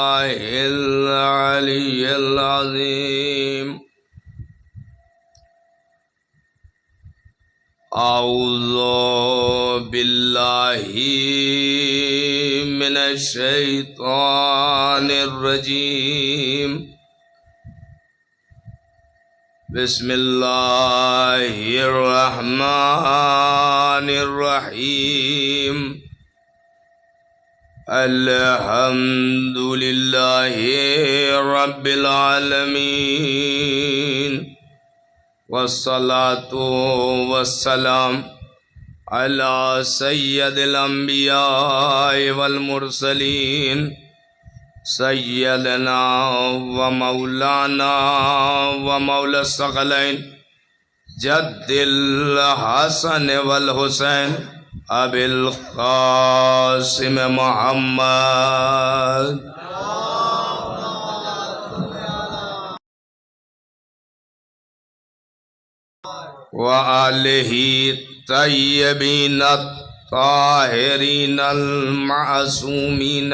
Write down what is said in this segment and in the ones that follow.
بالله العلي العظيم. أعوذ بالله من الشيطان الرجيم. بسم الله الرحمن الرحيم. الحمد لله رب العالمين، والصلاة والسلام على سيد الأنبياء والمرسلين، سيدنا ومولانا ومولى الثقلين جد الحسن والحسين أبي القاسم محمد وآله الطيبين الطاهرين المعصومين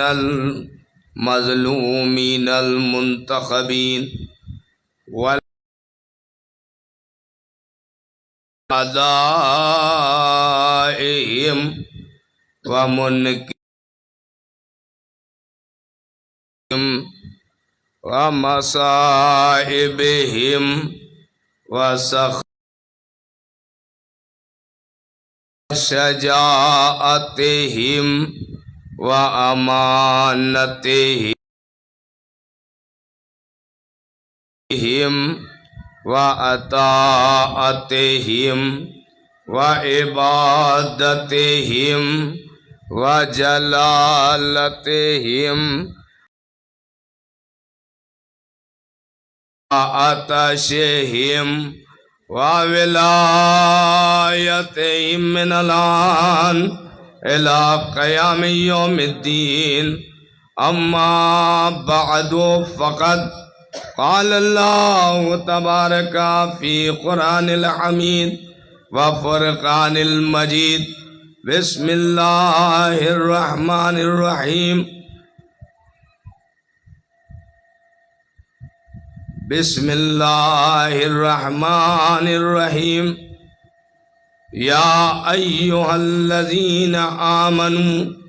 المظلومين المنتخبين وأعدائهم ومنكرهم ومصائبهم وشجاعتهم وأمانتهم وأطاعتهم وعبادتهم وجلالتهم وعطشهم وولايتهم من الآن إلى قيام يوم الدين. أما بعد فقد قال الله تبارك في قرآن الحميد وفرقان المجيد. بسم الله الرحمن الرحيم. بسم الله الرحمن الرحيم. يا أيها الذين آمنوا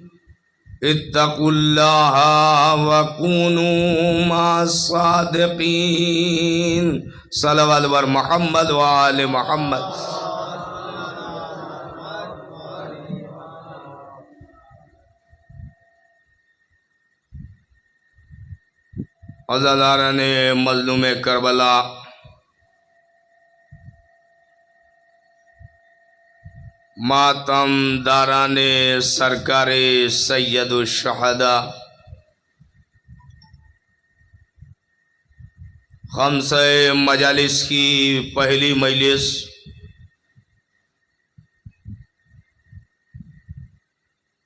اتقوا الله وكونوا مع الصادقين. صلوات بر محمد وآل محمد. عزاداران مظلوم کربلا، ماتم داران سرکار سید الشہداء، خمسہ مجالس کی پہلی مجلس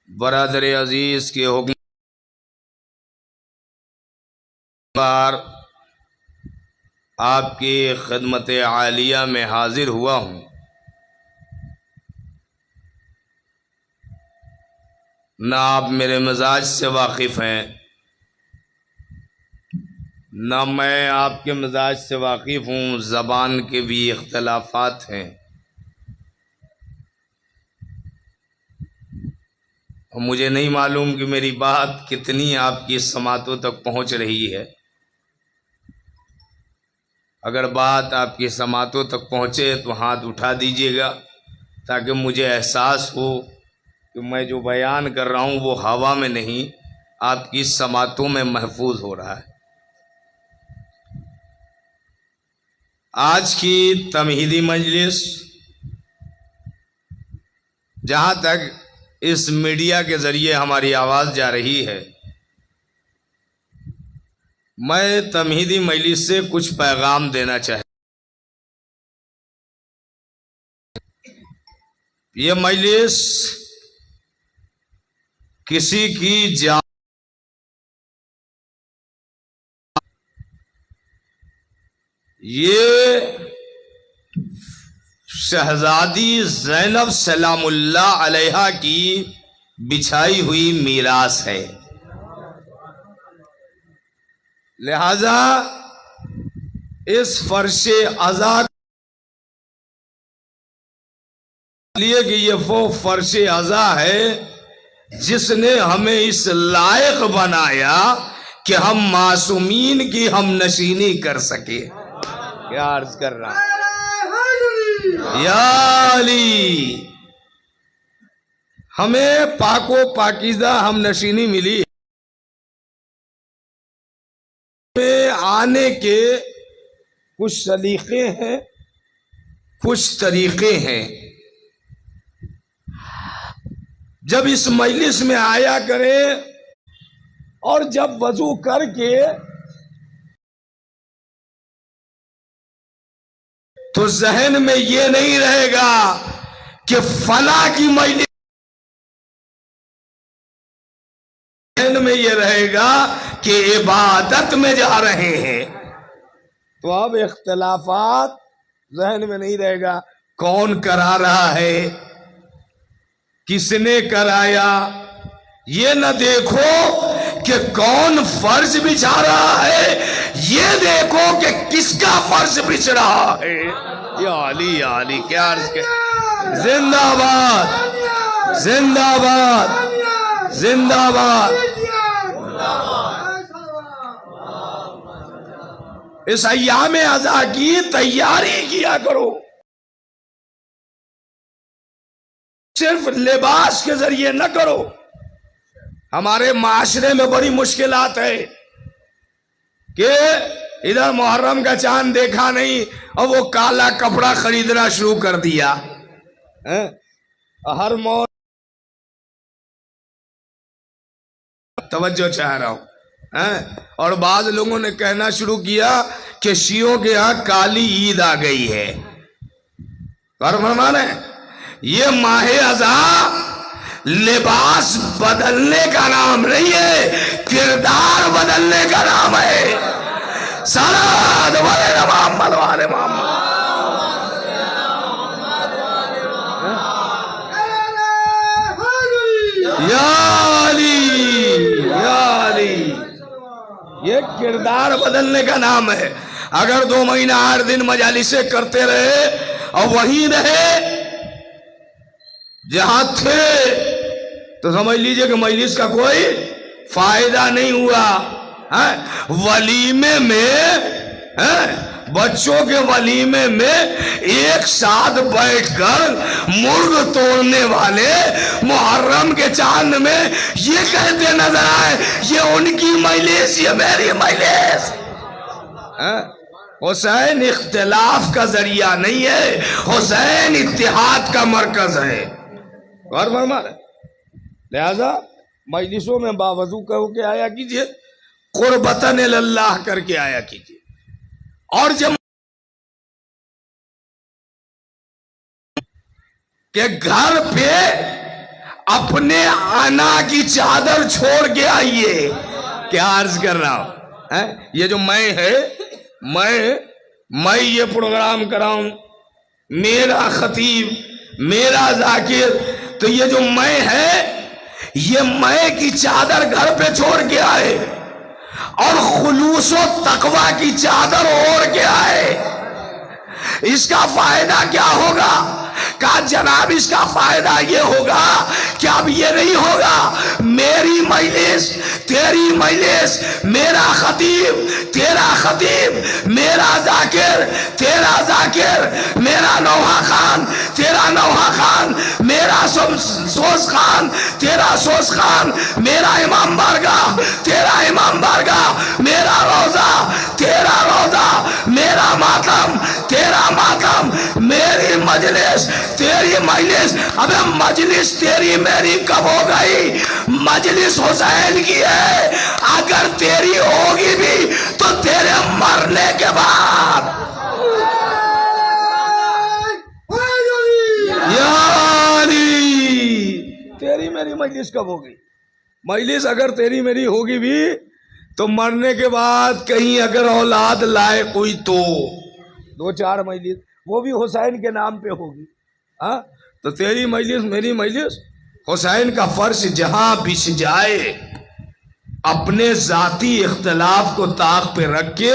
برادر عزیز کے حکم آپ کی خدمت عالیہ میں حاضر ہوا ہوں. نہ آپ میرے مزاج سے واقف ہیں، نہ میں آپ کے مزاج سے واقف ہوں. زبان کے بھی اختلافات ہیں. مجھے نہیں معلوم کہ میری بات کتنی آپ کی سماعتوں تک پہنچ رہی ہے. اگر بات آپ کی سماعتوں تک پہنچے تو ہاتھ اٹھا دیجیے گا تاکہ مجھے احساس ہو کہ میں جو بیان کر رہا ہوں وہ ہوا میں نہیں، آپ کی سماعتوں میں محفوظ ہو رہا ہے. آج کی تمہیدی مجلس جہاں تک اس میڈیا کے ذریعے ہماری آواز جا رہی ہے، میں تمہیدی مجلس سے کچھ پیغام دینا چاہتا ہوں. یہ مجلس کسی کی جان یہ شہزادی زینب سلام اللہ علیہا کی بچھائی ہوئی میراث ہے. لہذا اس فرش ازا لیے کہ یہ وہ فرش ازا ہے جس نے ہمیں اس لائق بنایا کہ ہم معصومین کی ہم نشینی کر سکے. کیا عرض کر رہا یا علی، ہمیں پاک و پاکیزہ ہم نشینی ملی. میں آنے کے کچھ سلیقے ہیں، کچھ طریقے ہیں. جب اس مجلس میں آیا کریں اور جب وضو کر کے تو ذہن میں یہ نہیں رہے گا کہ فلاں کی مجلس، ذہن میں یہ رہے گا کہ عبادت میں جا رہے ہیں. تو اب اختلافات ذہن میں نہیں رہے گا. کون کرا رہا ہے، کس نے کرایا، یہ نہ دیکھو کہ کون فرض بچھا رہا ہے، یہ دیکھو کہ کس کا فرض بچھ رہا ہے. یا علی یا علی، کیا عرض کہ زندہ باد زندہ باد زندہ باد. اس ایام ازا کی تیاری کیا کرو. صرف لباس کے ذریعے نہ کرو. ہمارے معاشرے میں بڑی مشکلات ہے کہ ادھر محرم کا چاند دیکھا نہیں اور وہ کالا کپڑا خریدنا شروع کر دیا. ہر موت توجہ چاہ رہا ہوں. اور بعض لوگوں نے کہنا شروع کیا کہ شیعوں کے ہاں کالی عید آ گئی ہے. اور فرمانے یہ ماہ ازا لباس بدلنے کا نام نہیں ہے، کردار بدلنے کا نام ہے. صلوات علی محمد وعلی محمد. یا علی یا علی، یہ کردار بدلنے کا نام ہے. اگر 2 مہینہ 8 دن مجالسیں کرتے رہے اور وہیں رہے جہاں تھے تو سمجھ لیجئے کہ مجلس کا کوئی فائدہ نہیں ہوا. ولیمے میں بچوں کے ولیمے میں ایک ساتھ بیٹھ کر مرغ توڑنے والے محرم کے چاند میں یہ کہتے نظر آئے یہ ان کی مجلس، یہ میری مجلس. حسین اختلاف کا ذریعہ نہیں ہے، حسین اتحاد کا مرکز ہے. غور فرما رہے. لہذا مجلسوں میں باوضو کر کے آیا کیجئے، قربتاً اللہ کر کے آیا کیجئے. اور جب کہ گھر پہ اپنے انا کی چادر چھوڑ کے آئیے. کیا عرض کر رہا ہوں، یہ جو میں ہے، میں یہ پروگرام کراؤں، میرا خطیب، میرا ذاکر، تو یہ جو میں ہے یہ میں کی چادر گھر پہ چھوڑ کے آئے اور خلوص و تقوی کی چادر اوڑھ کے آئے. اس کا فائدہ کیا ہوگا؟ کہا جناب اس کا فائدہ یہ ہوگا کہ اب یہ نہیں ہوگا میری مجلس تیری مجلس، میرا خطیب تیرا خطیب، میرا ذاکر تیرا ذاکر، میرا نوحہ خان تیرا نوحہ خان، میرا سوز خان تیرا سوز خان، میرا امام بارگاہ تیرا امام بارگاہ، میرا روزہ تیرا روزہ، میرا ماتم تیرا ماتم، میری مجلس تیری مجلس. ابے مجلس تیری میری کب ہو گئی؟ مجلس حسین کی ہے. اگر تیری ہوگی بھی تو تیرے مرنے کے بعد. یاری تیری میری مجلس کب ہوگی؟ مجلس اگر تیری میری ہوگی بھی تو مرنے کے بعد کہیں اگر اولاد لائق ہوئی تو 2-4 مجلس وہ بھی حسین کے نام پہ ہوگی. تو تیری مجلس میری مجلس، حسین کا فرش جہاں بچھ جائے اپنے ذاتی اختلاف کو طاق پہ رکھ کے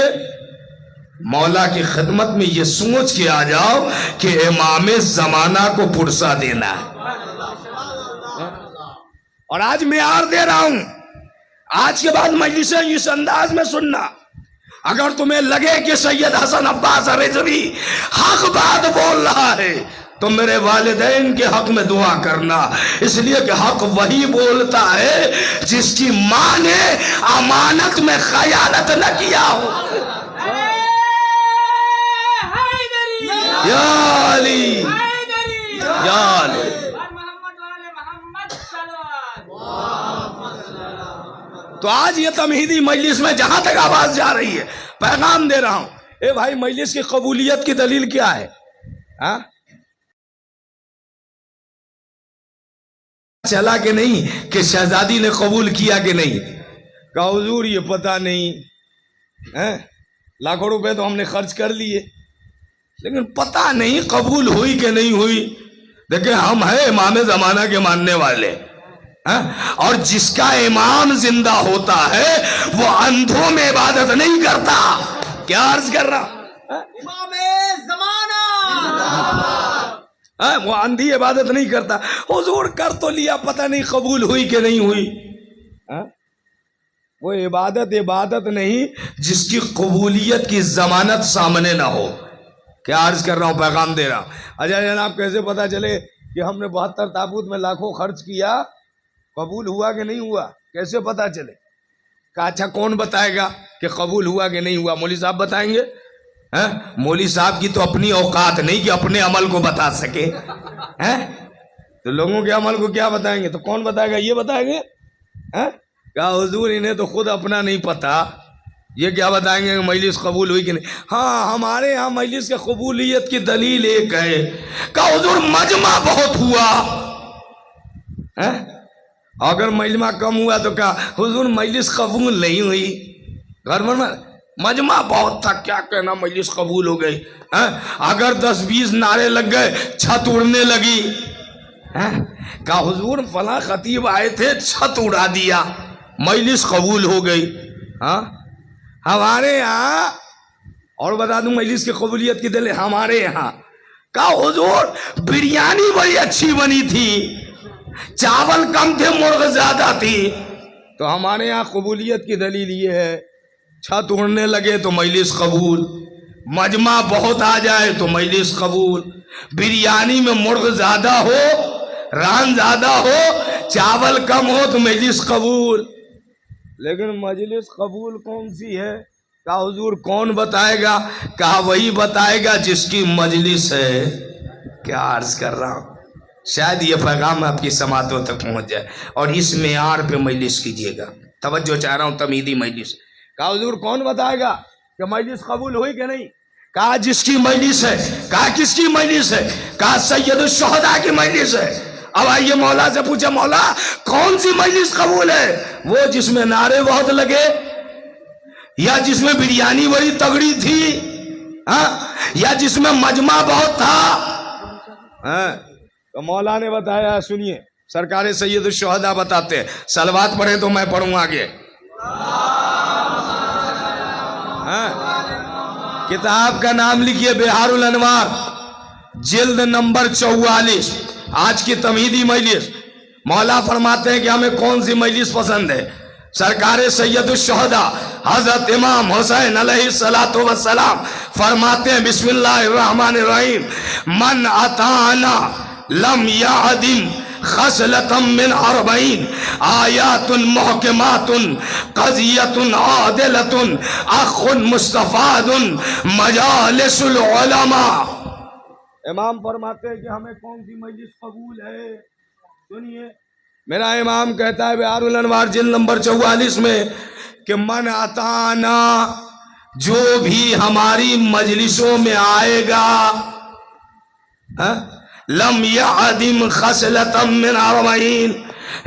مولا کی خدمت میں یہ سوچ کے آ جاؤ کہ امام زمانہ کو پرسا دینا ہے. اور آج معیار دے رہا ہوں، آج کے بعد مجلسیں اس انداز میں سننا. اگر تمہیں لگے کہ سید حسن عباس رضوی حق بات بول رہا ہے تو میرے والدین کے حق میں دعا کرنا، اس لیے کہ حق وہی بولتا ہے جس کی ماں نے امانت میں خیانت نہ کیا ہو. یا علی یا علی. تو آج یہ تمہیدی مجلس میں جہاں تک آواز جا رہی ہے پیغام دے رہا ہوں، اے بھائی مجلس کی قبولیت کی دلیل کیا ہے؟ چلا کہ نہیں کہ شہزادی نے قبول کیا کہ نہیں؟ کہا حضور یہ پتہ نہیں، لاکھوں روپے تو ہم نے خرچ کر لیے لیکن پتہ نہیں قبول ہوئی کہ نہیں ہوئی. دیکھیں ہم ہیں امام زمانہ کے ماننے والے، اور جس کا امام زندہ ہوتا ہے وہ اندھوں میں عبادت نہیں کرتا. کیا عرض کر رہا؟ امام زمانہ وہ اندھی عبادت نہیں کرتا. حضور کر تو لیا، پتہ نہیں قبول ہوئی کہ نہیں ہوئی. وہ عبادت نہیں جس کی قبولیت کی ضمانت سامنے نہ ہو. کیا عرض کر رہا ہوں، پیغام دے رہا ہوں. اجا جناب کیسے پتا چلے کہ ہم نے 72 تابوت میں لاکھوں خرچ کیا قبول ہوا کہ نہیں ہوا؟ کیسے پتا چلے؟ کہا اچھا کون بتائے گا کہ قبول ہوا کہ نہیں ہوا؟ مولوی صاحب بتائیں گے. مولوی صاحب کی تو اپنی اوقات نہیں کہ اپنے عمل کو بتا سکے. تو لوگوں کے عمل کو کیا بتائیں گے؟ تو کون بتائے گا؟ یہ بتائیں گے. کہا حضور انہیں تو خود اپنا نہیں پتا، یہ کیا بتائیں گے کہ مجلس قبول ہوئی کہ نہیں؟ ہاں ہمارے ہاں مجلس کے قبولیت کی دلیل ایک ہے. کہا حضور مجمع بہت ہوا. اگر مجمع کم ہوا تو کہا حضور مجلس قبول نہیں ہوئی. گھر میں مجمع بہت تھا، کیا کہنا مجلس قبول ہو گئی. اگر 10-20 نعرے لگ گئے چھت اڑنے لگی. کہا حضور فلاں خطیب آئے تھے چھت اڑا دیا مجلس قبول ہو گئی. ہمارے یہاں اور بتا دوں مجلس کی قبولیت کی دلیل ہمارے یہاں. کہا حضور بریانی بڑی اچھی بنی تھی، چاول کم تھے مرغ زیادہ تھی. تو ہمارے یہاں قبولیت کی دلیل یہ ہے چھت اڑنے لگے تو مجلس قبول، مجمع بہت آ جائے تو مجلس قبول، بریانی میں مرغ زیادہ ہو، ران زیادہ ہو، چاول کم ہو تو مجلس قبول. لیکن مجلس قبول کون سی ہے؟ کہا حضور کون بتائے گا؟ کہا وہی بتائے گا جس کی مجلس ہے. کیا عرض کر رہا ہوں، شاید یہ پیغام آپ کی سماعتوں تک پہنچ جائے اور اس معیار پہ مجلس کیجیے گا. توجہ چاہ رہا ہوں تمہیدی مجلس. کہا حضور کون بتائے گا کہ مجلس قبول ہوئی کہ نہیں؟ کہا جس کی مجلس ہے. کہا کس کی مجلس ہے؟ کہا سید الشہداء کی مجلس ہے. اب آئیے مولا سے پوچھا مولا کون سی مجلس قبول ہے؟ وہ جس میں نعرے بہت لگے، یا جس میں بریانی بڑی تگڑی تھی، یا جس میں مجمع بہت تھا؟ تو مولا نے بتایا، سنیے سرکار سید الشہداء بتاتے ہیں. صلوات پڑھیں تو میں پڑھوں آگے. کتاب کا نام لکھیے بہار الانوار، جلد نمبر 44. آج کی تمہیدی مجلس. مولا فرماتے ہیں کہ ہمیں کون سی مجلس پسند ہے. سرکار سید الشہداء حضرت امام حسین علیہ السلام فرماتے ہیں بسم اللہ الرحمن الرحیم من اتانا لم یعدم خصلتا من 40 آیات محکمات قضیت عادلت اخ مستفاد مجالس العلماء. امام فرماتے ہیں کہ ہمیں کون سی مجلس قبول ہے. سنیے میرا امام کہتا ہے بہار الانوار جلد نمبر 44 میں کہ من اتانا، جو بھی ہماری مجلسوں میں آئے گا، لم یعدم خصلتا من 40،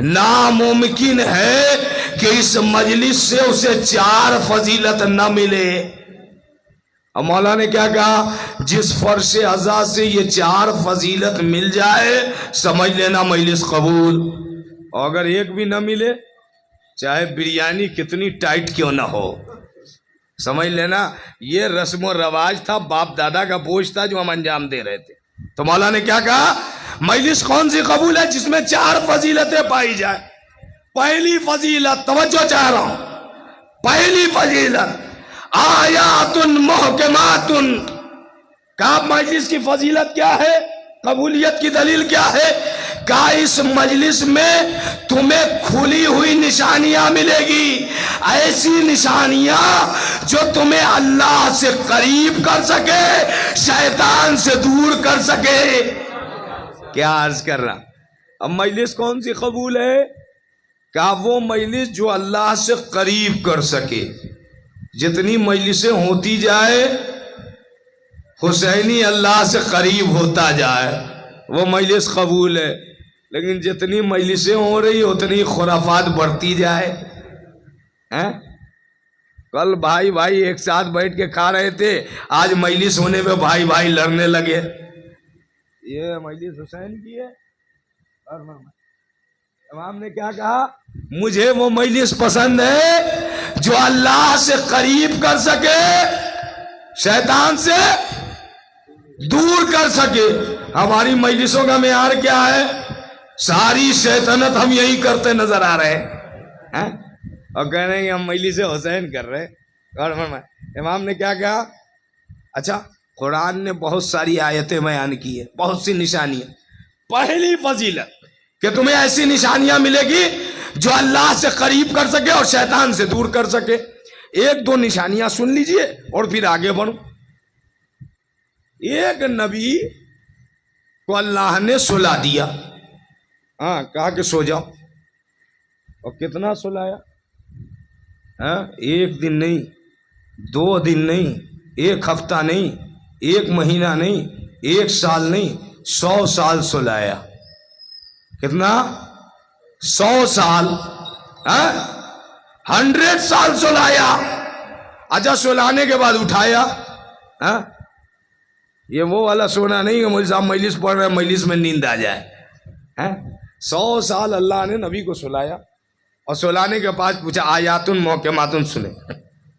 ناممکن ہے کہ اس مجلس سے اسے 4 فضیلت نہ ملے. اب مولا نے کیا کہا؟ جس فرش عزا سے یہ 4 فضیلت مل جائے سمجھ لینا مجلس قبول. اور اگر ایک بھی نہ ملے چاہے بریانی کتنی ٹائٹ کیوں نہ ہو. سمجھ لینا یہ رسم و رواج تھا، باپ دادا کا بوجھ تھا جو ہم انجام دے رہے تھے. تو مولا نے کیا کہا؟ مجلس کون سی قبول ہے جس میں 4 فضیلتیں پائی جائیں. پہلی فضیلت، توجہ چاہ رہا ہوں، پہلی فضیلت آیات محکمات. کہا مجلس کی فضیلت کیا ہے، قبولیت کی دلیل کیا ہے؟ کہا اس مجلس میں تمہیں کھلی ہوئی نشانیاں ملے گی، ایسی نشانیاں جو تمہیں اللہ سے قریب کر سکے، شیطان سے دور کر سکے. کیا عرض کر رہا؟ اب مجلس کون سی قبول ہے؟ کہا وہ مجلس جو اللہ سے قریب کر سکے. جتنی مجلسیں ہوتی جائے حسینی اللہ سے قریب ہوتا جائے وہ مجلس قبول ہے. لیکن جتنی مجلسیں ہو رہی اتنی خرافات بڑھتی جائے. کل بھائی بھائی ایک ساتھ بیٹھ کے کھا رہے تھے، آج مجلس ہونے پہ بھائی بھائی لڑنے لگے. یہ مجلس حسین کی ہے. اور امام نے کیا کہا؟ مجھے وہ مجلس پسند ہے جو اللہ سے قریب کر سکے، شیطان سے دور کر سکے. ہماری مجلسوں کا معیار کیا ہے؟ ساری شیطنت ہم یہی کرتے نظر آ رہے ہیں اور کہہ رہے ہیں کہ ہم مجلس حسین کر رہے ہیں. اور امام نے کیا کہا؟ اچھا قرآن نے بہت ساری آیتیں بیان کی ہے، بہت سی نشانیاں. پہلی فضیلت کہ تمہیں ایسی نشانیاں ملے گی جو اللہ سے قریب کر سکے اور شیطان سے دور کر سکے. 1-2 نشانیاں سن لیجئے اور پھر آگے بڑھو. ایک نبی کو اللہ نے سلا دیا، کہا کہ سو جاؤ. اور کتنا سلایا؟ 1 دن نہیں، 2 دن نہیں، 1 ہفتہ نہیں، 1 مہینہ نہیں، 1 سال نہیں، 100 سال سلایا. کتنا؟ 100 سال، 100 سال سلایا. اچھا سلانے کے بعد اٹھایا. یہ وہ والا سونا نہیں کہ مجھے صاحب مجلس پڑھ رہے ہیں مجلس میں نیند آ جائے. 100 سال اللہ نے نبی کو سلایا اور سلانے کے بعد پوچھا آیات محکمات سنے،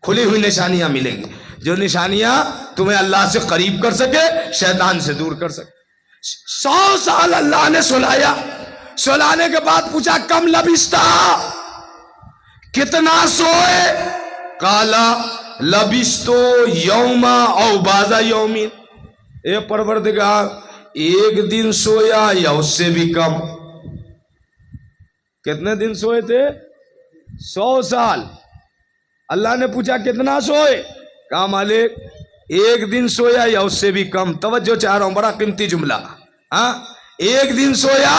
کھلی ہوئی نشانیاں ملیں گی جو نشانیاں تمہیں اللہ سے قریب کر سکے، شیطان سے دور کر سکے. 100 سال اللہ نے سلایا. سلانے کے بعد پوچھا کم لبستا، کتنا سوئے؟ قالا لبستو یوما او بعض یومین. اے پروردگار 1 دن سویا یا اس سے بھی کم. کتنے دن سوئے تھے؟ 100 سال. اللہ نے پوچھا کتنا سوئے؟ کہا مالک 1 دن سویا یا اس سے بھی کم. توجہ چاہ رہا ہوں، بڑا قیمتی جملہ. 1 دن سویا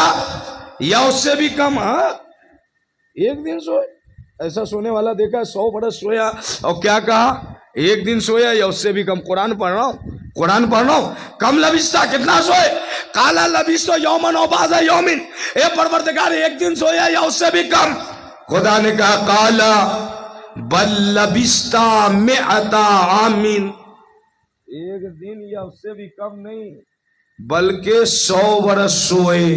یا اس سے بھی کم. 1 دن سوئے. ایسا سونے والا دیکھا 100 برس سویا اور کیا کہا؟ 1 دن سویا یا اس سے بھی کم. قرآن پڑھ رہا ہوں. کم لبستا، کتنا سوئے؟ کالا لبستو یومن او بعض یومن. اے پروردگار 1 دن سویا یا اس سے بھی کم؟ خدا نے کہا کالا بل لبستا 100 عام. 1 دن یا اس سے بھی کم نہیں بلکہ 100 برس سوئے.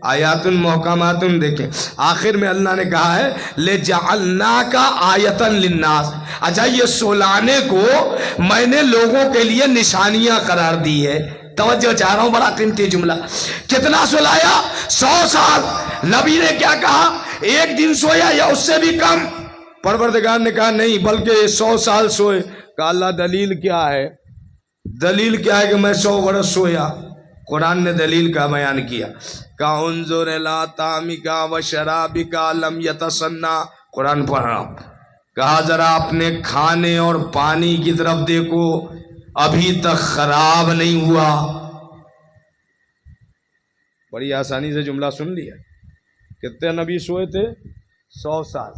آیات محکمات دیکھیں آخر میں اللہ نے کہا ہے لِجَعَلْنَاكَ آیَةً لِلنَّاسِ. اچھا یہ سلانے کو میں نے لوگوں کے لیے نشانیاں قرار دی ہے. توجہ چاہ رہا ہوں، بڑا قیمتی جملہ. کتنا سلایا؟ 100 سال. نبی نے کیا کہا؟ 1 دن سویا یا اس سے بھی کم؟ پروردگار نے کہا نہیں بلکہ 100 سال سوئے. کہا اللہ دلیل کیا ہے؟ دلیل کیا ہے کہ میں 100 برس سویا؟ قرآن نے دلیل کا بیان کیا. کہا انظر الی طعامک و شرابک لم یتسنہ. قرآن پڑھ رہا ہوں. کہا ذرا اپنے کھانے اور پانی کی طرف دیکھو، ابھی تک خراب نہیں ہوا. بڑی آسانی سے جملہ سن لیا. کتنے نبی سوئے تھے؟ 100 سال.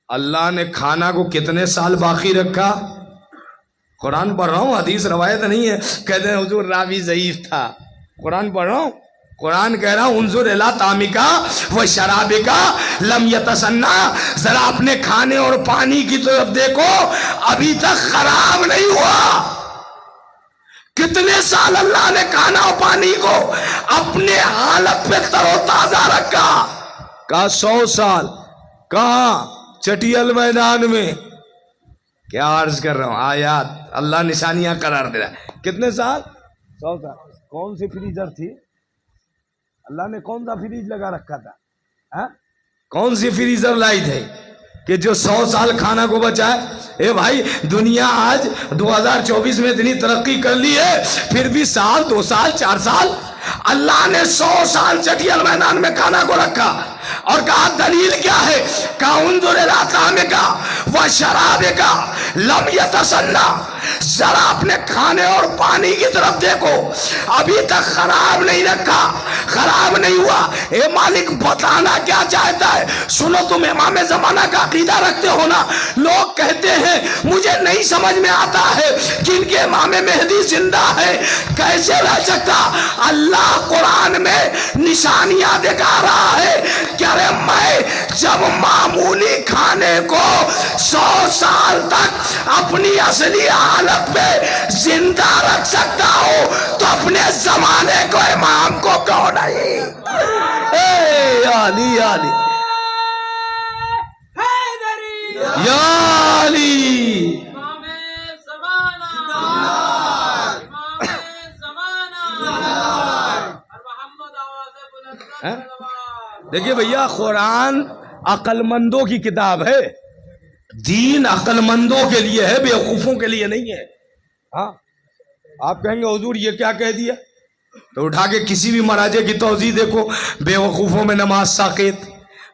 اللہ نے کھانا کو کتنے سال باقی رکھا؟ قرآن پڑھ رہا ہوں، حدیث روایت نہیں ہے. کہتے ہیں حضور راوی ضعیف تھا. قرآن پڑھ رہا ہوں، قرآن کہہ رہا ہوں انظر الی طعامک و شرابک لم یتسنہ. ذرا اپنے کھانے اور پانی کی طرف دیکھو، ابھی تک خراب نہیں ہوا. کتنے سال اللہ نے کھانا اور پانی کو اپنے حالت پہ تر و تازہ رکھا؟ کہا 100 سال. کہاں؟ چٹیل میدان میں. کیا عرض کر رہا ہوں، آیات اللہ نشانیاں قرار دے رہا ہے. کتنے سال؟ 100 سال. کون سی فریزر تھی؟ اللہ نے کون سا فریج لگا رکھا تھا؟ ہاں؟ کون سی فریزر لائی تھے کہ جو 100 سال کھانا کو بچائے؟ اے بھائی دنیا آج 2024 میں اتنی ترقی کر لی ہے، پھر بھی سال 2 سال 4 سال. اللہ نے 100 سال چٹیل میدان میں کھانا کو رکھا اور کہا دلیل کیا ہے؟ کہا انظر الی طعامک و شرابک لم یتسنہ، ذرا اپنے کھانے اور پانی کی طرف دیکھو، ابھی تک خراب نہیں رکھا، خراب نہیں ہوا. اے مالک بتانا کیا چاہتا ہے؟ سنو، تم امام زمانہ کا عقیدہ رکھتے ہو نا. لوگ کہتے ہیں مجھے نہیں سمجھ میں آتا ہے کہ ان کے امام مہدی زندہ ہے، کیسے رہ سکتا؟ اللہ قرآن میں نشانیاں دکھا رہا ہے کہ ارے میں جب معمولی کھانے کو 100 سال تک اپنی اصلی حالت میں زندہ رکھ سکتا ہوں تو اپنے زمانے کو امام کو کیوں نہیں؟ اے علی علی یا علی دیکھیے بھیا، قرآن عقل مندوں کی کتاب ہے، دین عقل مندوں کے لیے ہے، بیوقوفوں کے لیے نہیں ہے. ہاں آپ کہیں گے حضور یہ کیا کہہ دیا؟ تو اٹھا کے کسی بھی مراجع کی توضیح دیکھو. بے وقوفوں میں نماز ساقط،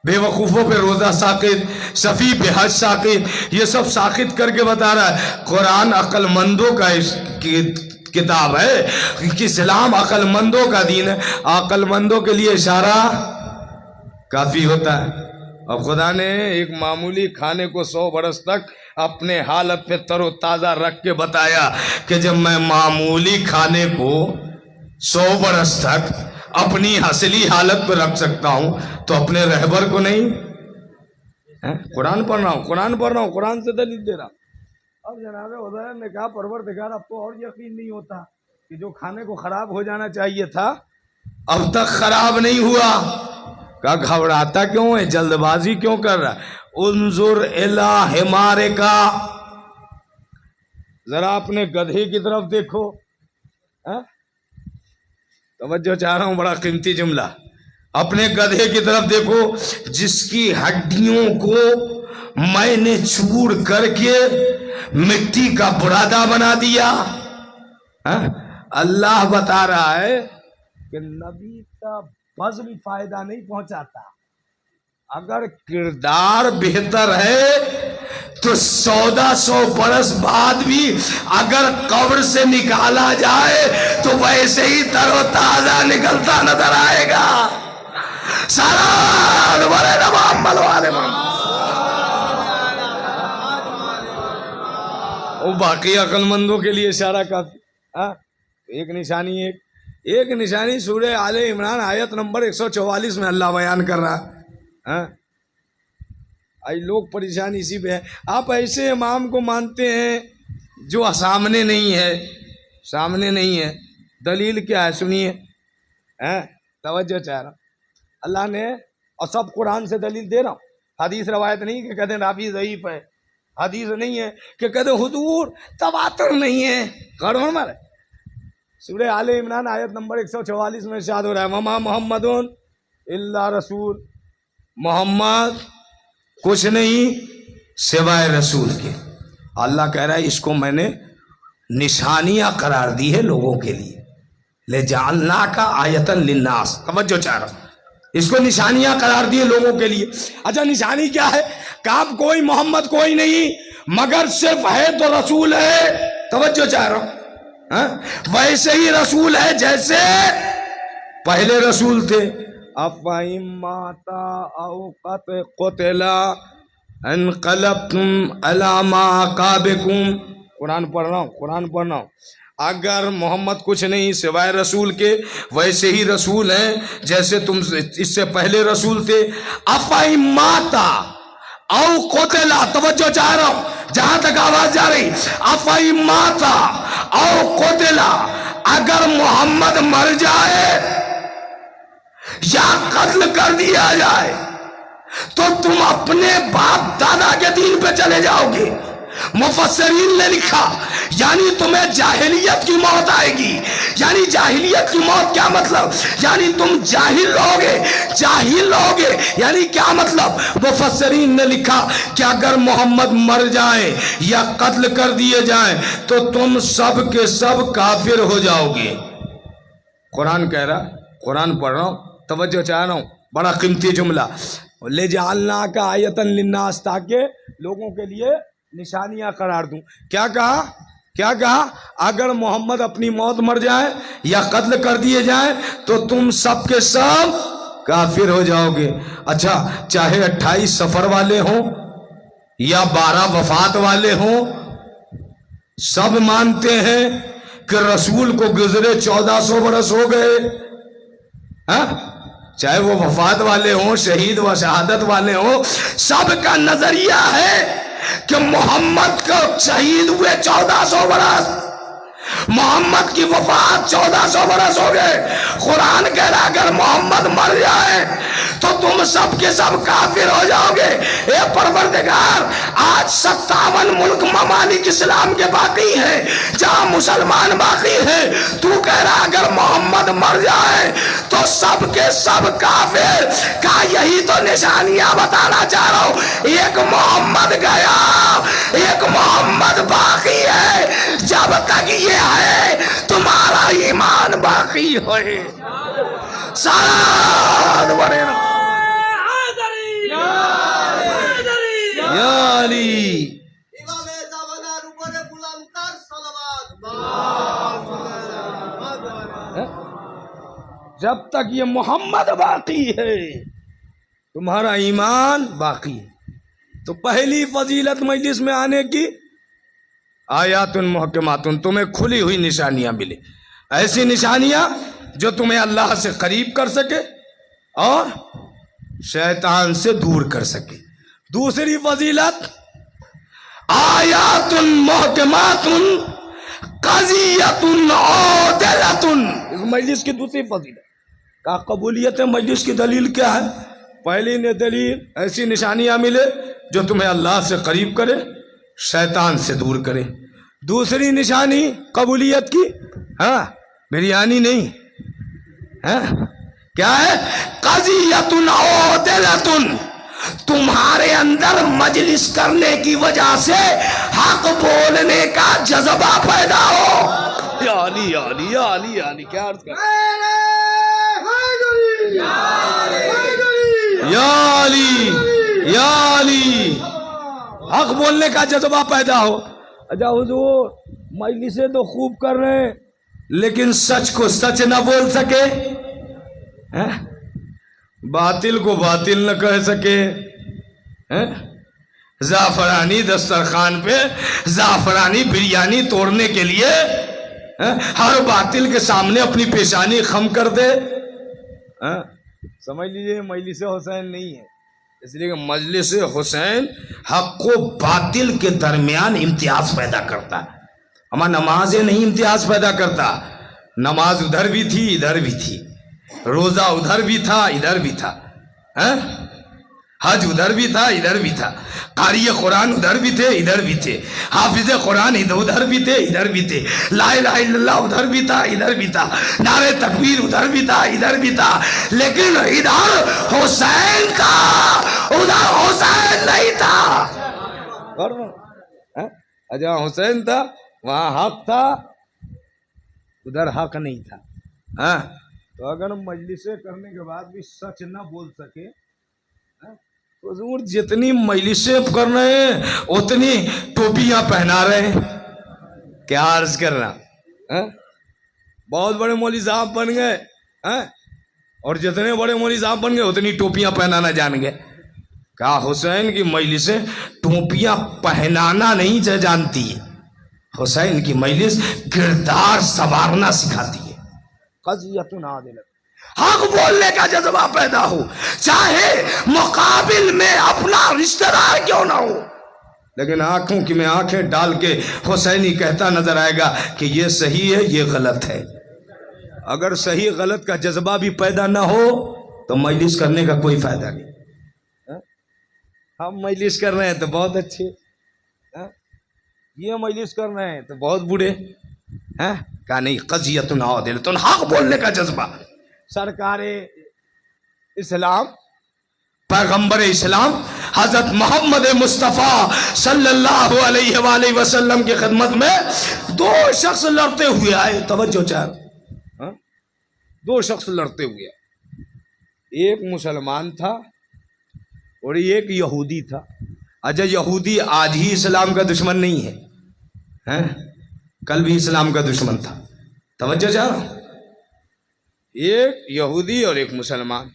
بے وقوفوں پہ روزہ ساقط، صفی پہ حج ساقط، یہ سب ساقط کر کے بتا رہا ہے. قرآن عقل مندوں کا کتاب ہے کہ اسلام عقل مندوں کا دین ہے. عقل مندوں کے لیے اشارہ کافی ہوتا ہے. اور خدا نے ایک معمولی کھانے کو 100 برس تک اپنے حالت پہ تر و تازہ رکھ کے بتایا کہ جب میں معمولی کھانے کو 100 برس تک اپنی اصلی حالت پہ رکھ سکتا ہوں تو اپنے رہبر کو نہیں؟ قرآن پڑھ رہا ہوں، قرآن پڑھ رہا ہوں، قرآن سے دلیل دے رہا ہوں. اب جناب عزیر نے کہا پروردگار اب تو اور یقین نہیں ہوتا کہ جو کھانے کو خراب ہو جانا چاہیے تھا اب تک خراب نہیں ہوا. کہا گھبراتا کیوں ہے، جلد بازی کیوں کر رہا ہے؟ انظر الی حمارک، ذرا اپنے گدھے کی طرف دیکھو. توجہ چاہ رہا ہوں، بڑا قیمتی جملہ. اپنے گدھے کی طرف دیکھو جس کی ہڈیوں کو میں نے چور کر کے مٹی کا برادہ بنا دیا. اللہ بتا رہا ہے کہ نبی کا بزم فائدہ نہیں پہنچاتا. اگر کردار بہتر ہے تو 1400 برس بعد بھی اگر قبر سے نکالا جائے تو ویسے ہی تر و تازہ نکلتا نظر آئے گا. سلام علیہ محمد والے محمد. وہ باقی عقل مندوں کے لیے اشارہ کافی. ایک نشانی ایک نشانی سورہ آل عمران آیت نمبر 144 میں اللہ بیان کر رہا. آج لوگ پریشانی اسی پہ ہے. آپ ایسے امام کو مانتے ہیں جو سامنے نہیں ہے، سامنے نہیں ہے. دلیل کیا ہے سنیے. توجہ چاہ رہا ہوں. اللہ نے، اور سب قرآن سے دلیل دے رہا ہوں، حدیث روایت نہیں کہ کہتے ہیں راوی ضعیف ہے، حدیث نہیں ہے کہ کہتے حضور تواتر نہیں ہے. غور مارے سورہ آل عمران آیت نمبر 144 میں ارشاد ہو رہا ہے وما محمد الا رسول، محمد کچھ نہیں سوائے رسول کے. اللہ کہہ رہا ہے اس کو میں نے نشانیاں قرار دی ہے لوگوں کے لیے. لجعلناک آیۃ للناس. توجہ چاہ رہا ہوں، اس کو نشانیاں قرار دی ہے لوگوں کے لیے. اچھا نشانی کیا ہے؟ کہ آپ کوئی محمد کوئی نہیں مگر صرف ہے تو رسول ہے. توجہ چاہ رہا ہوں. ویسے ہی رسول ہے جیسے پہلے رسول تھے. افَإِن مَّاتَ أَوْ قُتِلَ انقلبتم علی ما عقابکم. قرآن پڑھ رہا ہوں. اگر محمد کچھ نہیں سوائے رسول کے، ویسے ہی رسول ہیں جیسے تم اس سے پہلے رسول تھے. افَإِن مَّاتَ أَوْ قُتِلَ. توجہ چاہ رہا ہوں جہاں تک آواز جا رہی. افَإِن مَّاتَ أَوْ قُتِلَ، اگر محمد مر جائے یا قتل کر دیا جائے تو تم اپنے باپ دادا کے دین پہ چلے جاؤ گے. مفسرین نے لکھا یعنی تمہیں جاہلیت کی موت آئے گی. یعنی جاہلیت کی موت کیا مطلب؟ یعنی تم جاہل رہوگے. جاہل رہوگے یعنی کیا مطلب؟ مفسرین نے لکھا کہ اگر محمد مر جائیں یا قتل کر دیے جائیں تو تم سب کے سب کافر ہو جاؤ گے. قرآن کہہ رہا, قرآن پڑھ رہا ہوں, توجہ چاہ رہا ہوں, بڑا قیمتی جملہ. لے جعلنا کا آیتن للناس, تاکہ لوگوں کے لیے نشانیاں قرار دوں. کیا کہا؟ کیا کہا؟ اگر محمد اپنی موت مر جائے یا قتل کر دیے جائیں تو تم سب کے سب کافر ہو جاؤ گے. اچھا, چاہے 28 سفر والے ہوں یا 12 وفات والے ہوں, سب مانتے ہیں کہ رسول کو گزرے 1400 برس ہو گئے. ہاں, چاہے وہ وفات والے ہوں, شہید و شہادت والے ہوں, سب کا نظریہ ہے کہ محمد کو شہید ہوئے 1400 برس, محمد کی وفات 1400 برس ہو گئے. قرآن کہہ رہا اگر محمد مر جائے تو تم سب کے سب کافر ہو جاؤ گے. اے پروردگار, آج 57 ملک ممالک اسلام کے باقی ہیں جہاں مسلمان باقی ہیں, تو کہہ رہا اگر محمد مر جائے تو سب کے سب کافر. کا یہی تو نشانیاں بتانا چاہ رہا ہوں. ایک محمد گیا, ایک محمد باقی ہے. جب تک یہ ہے تمہارا ایمان باقی ہوئے. سارا بڑے یا علی. امام زمانہ روبر بلندتر صلوات. جب تک یہ محمد باقی ہے تمہارا ایمان باقی ہے. تو پہلی فضیلت مجلس میں آنے کی, آیات محکمات, تمہیں کھلی ہوئی نشانیاں ملے, ایسی نشانیاں جو تمہیں اللہ سے قریب کر سکے اور شیطان سے دور کر سکے. دوسری فضیلت آیات محکمات قضیۃ عادلۃ. اس مجلس کی دوسری فضیلت کا قبولیت مجلس کی دلیل کیا ہے؟ پہلی نے دلیل ایسی نشانیاں ملے جو تمہیں اللہ سے قریب کرے, شیطان سے دور کرے. دوسری نشانی قبولیت کی, ہاں بریانی نہیں, ہاں کیا ہے؟ قضیۃ عادلۃ, تمہارے اندر مجلس کرنے کی وجہ سے حق بولنے کا جذبہ پیدا ہو. یا علی یا علی یا علی یا علی, کیا عرض کر یا علی یا علی, حق بولنے کا جذبہ پیدا ہو. اچھا حضور, مجلسیں تو خوب کر رہے ہیں لیکن سچ کو سچ نہ بول سکے, باطل کو باطل نہ کہہ سکے. زعفرانی دسترخوان پہ زعفرانی بریانی توڑنے کے لیے ہر باطل کے سامنے اپنی پیشانی خم کر دے. سمجھ لیجئے مجلس حسین نہیں ہے, اس لیے کہ مجلس حسین حق و باطل کے درمیان امتیاز پیدا کرتا ہے. ہمارا نمازیں نہیں امتیاز پیدا کرتا. نماز ادھر بھی تھی ادھر بھی تھی, روزہ ادھر بھی تھا ادھر بھی تھا, حج ادھر بھی تھا ادھر بھی تھا, قاری قرآن ادھر بھی تھے ادھر بھی تھے, حافظ قرآن ادھر بھی تھے ادھر بھی تھے, لا الہ الا اللہ ادھر بھی تھا ادھر بھی تھا, نعرہ تکبیر ادھر بھی تھا ادھر بھی تھا, لیکن ادھر حسین تھا ادھر حسین نہیں تھا. جہاں حسین تھا وہاں حق تھا ادھر حق نہیں تھا. تو اگر مجلسیں کرنے کے بعد بھی سچ نہ بول سکے, حضور جتنی مجلسیں کر رہے ہیں اتنی ٹوپیاں پہنا رہے ہیں. کیا عرض کر رہا, بہت بڑے مولوی صاحب بن گئے, اور جتنے بڑے مولوی صاحب بن گئے اتنی ٹوپیاں پہنانا جان گئے. کہا حسین کی مجلسیں ٹوپیاں پہنانا نہیں جانتی ہے, حسین کی مجلس کردار سنوارنا سکھاتی ہے. قضیۃ عادلۃ, حق بولنے کا جذبہ پیدا ہو, چاہے مقابل میں اپنا رشتہ دار کیوں نہ ہو, لیکن آنکھوں کی میں آنکھیں ڈال کے حسینی کہتا نظر آئے گا کہ یہ صحیح ہے یہ غلط ہے. اگر صحیح غلط کا جذبہ بھی پیدا نہ ہو تو مجلس کرنے کا کوئی فائدہ نہیں. ہم مجلس کر رہے ہیں تو بہت اچھے، یہ مجلس کر رہے ہیں تو بہت برے. کہا نہیں، قضیۃ عادلۃ، حق بولنے کا جذبہ. سرکار اسلام، پیغمبر اسلام حضرت محمد مصطفیٰ صلی اللہ علیہ وآلہ وسلم کی خدمت میں دو شخص لڑتے ہوئے آئے. توجہ چاہ، دو شخص لڑتے ہوئے آئے. ایک مسلمان تھا اور ایک یہودی تھا. اچھا، یہودی آج ہی اسلام کا دشمن نہیں ہے، کل بھی اسلام کا دشمن تھا. توجہ چاہ رہا ہوں. ایک یہودی اور ایک مسلمان.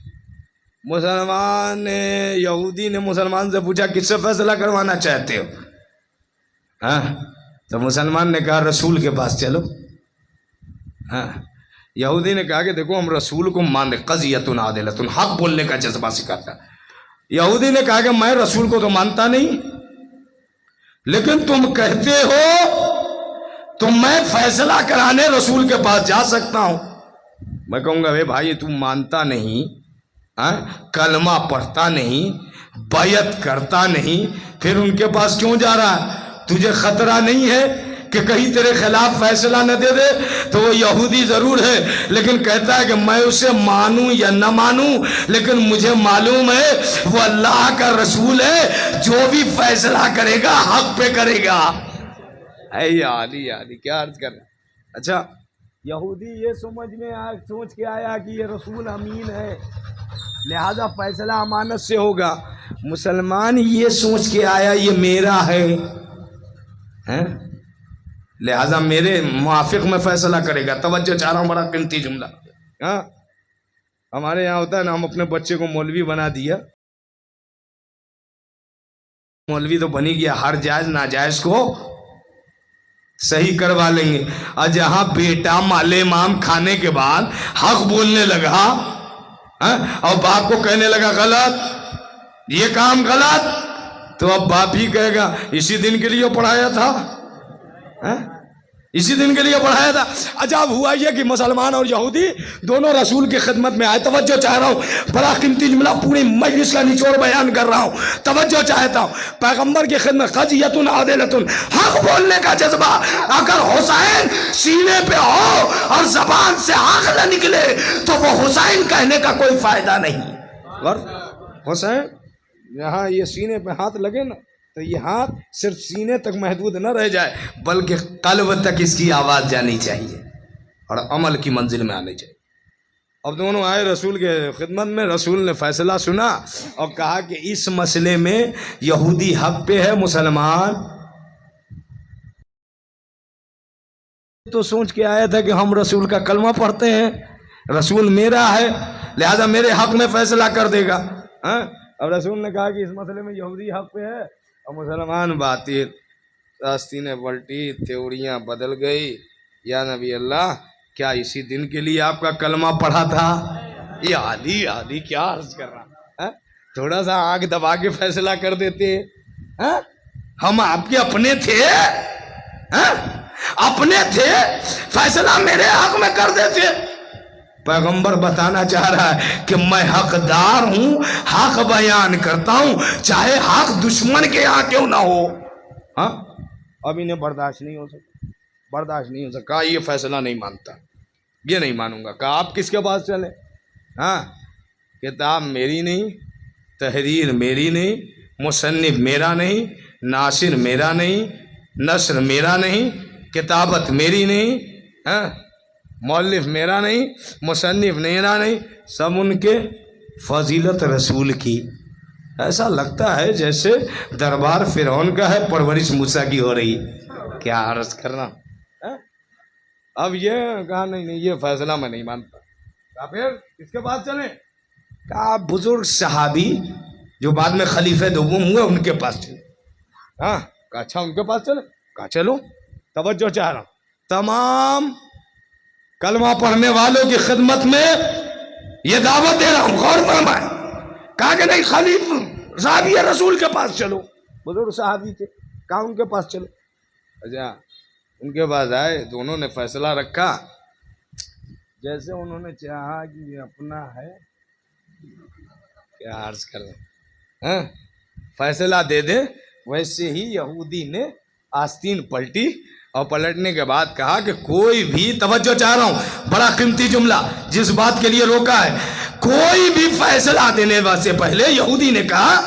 یہودی نے مسلمان سے پوچھا کس سے فیصلہ کروانا چاہتے ہو؟ تو مسلمان نے کہا رسول کے پاس چلو. یہودی نے کہا کہ دیکھو ہم رسول کو مان دیں، قضیۃ عادلۃ، حق بولنے کا جذبہ سکھاتا. یہودی نے کہا کہ میں رسول کو تو مانتا نہیں، لیکن تم کہتے ہو تو میں فیصلہ کرانے رسول کے پاس جا سکتا ہوں. میں کہوں گا اے بھائی تم مانتا نہیں، کلمہ پڑھتا نہیں، بیعت کرتا نہیں، پھر ان کے پاس کیوں جا رہا ہے؟ تجھے خطرہ نہیں ہے کہ کہیں تیرے خلاف فیصلہ نہ دے دے؟ تو وہ یہودی ضرور ہے لیکن کہتا ہے کہ میں اسے مانوں یا نہ مانوں، لیکن مجھے معلوم ہے وہ اللہ کا رسول ہے، جو بھی فیصلہ کرے گا حق پہ کرے گا. اے علی علی کیا عرض کر رہا. اچھا، یہودی یہ سوچ کے آیا کہ یہ رسول امین ہے لہذا فیصلہ امانت سے ہوگا. مسلمان یہ سوچ کے آیا یہ میرا ہے لہذا میرے موافق میں فیصلہ کرے گا. توجہ چاہ رہا ہوں، بڑا قیمتی جملہ. ہمارے یہاں ہوتا ہے نا، ہم اپنے بچے کو مولوی بنا دیا. مولوی تو بنی گیا، ہر جائز ناجائز کو صحیح کروا لیں گے. اور جہاں بیٹا مال امام کھانے کے بعد حق بولنے لگا اور باپ کو کہنے لگا غلط، یہ کام غلط، تو اب باپ ہی کہے گا اسی دن کے لیے پڑھایا تھا، اسی دن کے لیے پڑھایا تھا. عجب ہوا یہ کہ مسلمان اور یہودی دونوں رسول کی خدمت میں آئے. توجہ چاہ رہا ہوں، بڑا قیمتی جملہ پوری مجلس کا نچوڑ بیان کر رہا ہوں، توجہ چاہتا ہوں. پیغمبر کی خدمت قضیۃ عادلۃ، حق بولنے کا جذبہ. اگر حسین سینے پہ ہو اور زبان سے حق نہ نکلے تو وہ حسین کہنے کا کوئی فائدہ نہیں. حسین یہاں یہ سینے پہ ہاتھ لگے نا تو یہ ہاتھ صرف سینے تک محدود نہ رہ جائے بلکہ قلب تک اس کی آواز جانی چاہیے اور عمل کی منزل میں آنی چاہیے. اب دونوں آئے رسول کے خدمت میں. رسول نے فیصلہ سنا اور کہا کہ اس مسئلے میں یہودی حق پہ ہے، مسلمان تو سوچ کے آیا تھا کہ ہم رسول کا کلمہ پڑھتے ہیں، رسول میرا ہے لہذا میرے حق میں فیصلہ کر دے گا. اب رسول نے کہا کہ اس مسئلے میں یہودی حق پہ ہے اور مسلمان باطل. آستینیں پلٹی، تھیوریاں بدل گئی. یا نبی اللہ، کیا اسی دن کے لیے آپ کا کلمہ پڑھا تھا؟ یہ علی کیا عرض کر رہا. تھوڑا سا آنکھ دبا کے فیصلہ کر دیتے. ہم آپ کے اپنے تھے، اپنے تھے، فیصلہ میرے حق میں کر دیتے. پیغمبر بتانا چاہ رہا ہے کہ میں حقدار ہوں، حق بیان کرتا ہوں چاہے حق دشمن کے یہاں کیوں نہ ہو. اب انہیں برداشت نہیں ہو سکا. یہ فیصلہ نہیں مانتا، یہ نہیں مانوں گا. کہا آپ کس کے پاس چلے؟ کتاب میری نہیں، تحریر میری نہیں، مصنف میرا نہیں، ناصر میرا نہیں، نثر میرا نہیں، کتابت میری نہیں، مؤلف میرا نہیں، مصنف میرا نہیں، سب ان کے. فضیلت رسول کی. ایسا لگتا ہے جیسے دربار فرعون کا ہے، پرورش موسیٰ کی ہو رہی. کیا عرض کرنا. اب یہ کہا نہیں یہ فیصلہ میں نہیں مانتا. کہا پھر کس کے پاس چلیں؟ کہا بزرگ صحابی جو بعد میں خلیفہ دوم ہوئے ان کے پاس چلیں. کہا اچھا ان کے پاس چلیں. کہا چلو. توجہ چاہ رہا ہوں، تمام کلمہ پڑھنے والوں کی خدمت میں یہ دعوت دے رہا ہوں، غور فرمائیں. کہا کہ نہیں خلیفہ صحابی رسول کے پاس چلو. بزرگ صحابی تھے، کہا ان کے پاس چلو. اچھا ان کے پاس آئے تو انہوں نے فیصلہ رکھا جیسے انہوں نے چاہا کہ یہ اپنا ہے. کیا عرض کر رہے ہیں. فیصلہ دے دے. ویسے ہی یہودی نے آستین پلٹی اور پلٹنے کے بعد کہا کہ کوئی بھی, توجہ چاہ رہا ہوں, بڑا قیمتی جملہ جس بات کے لیے روکا ہے, کوئی بھی فیصلہ دینے سے پہلے یہودی نے کہا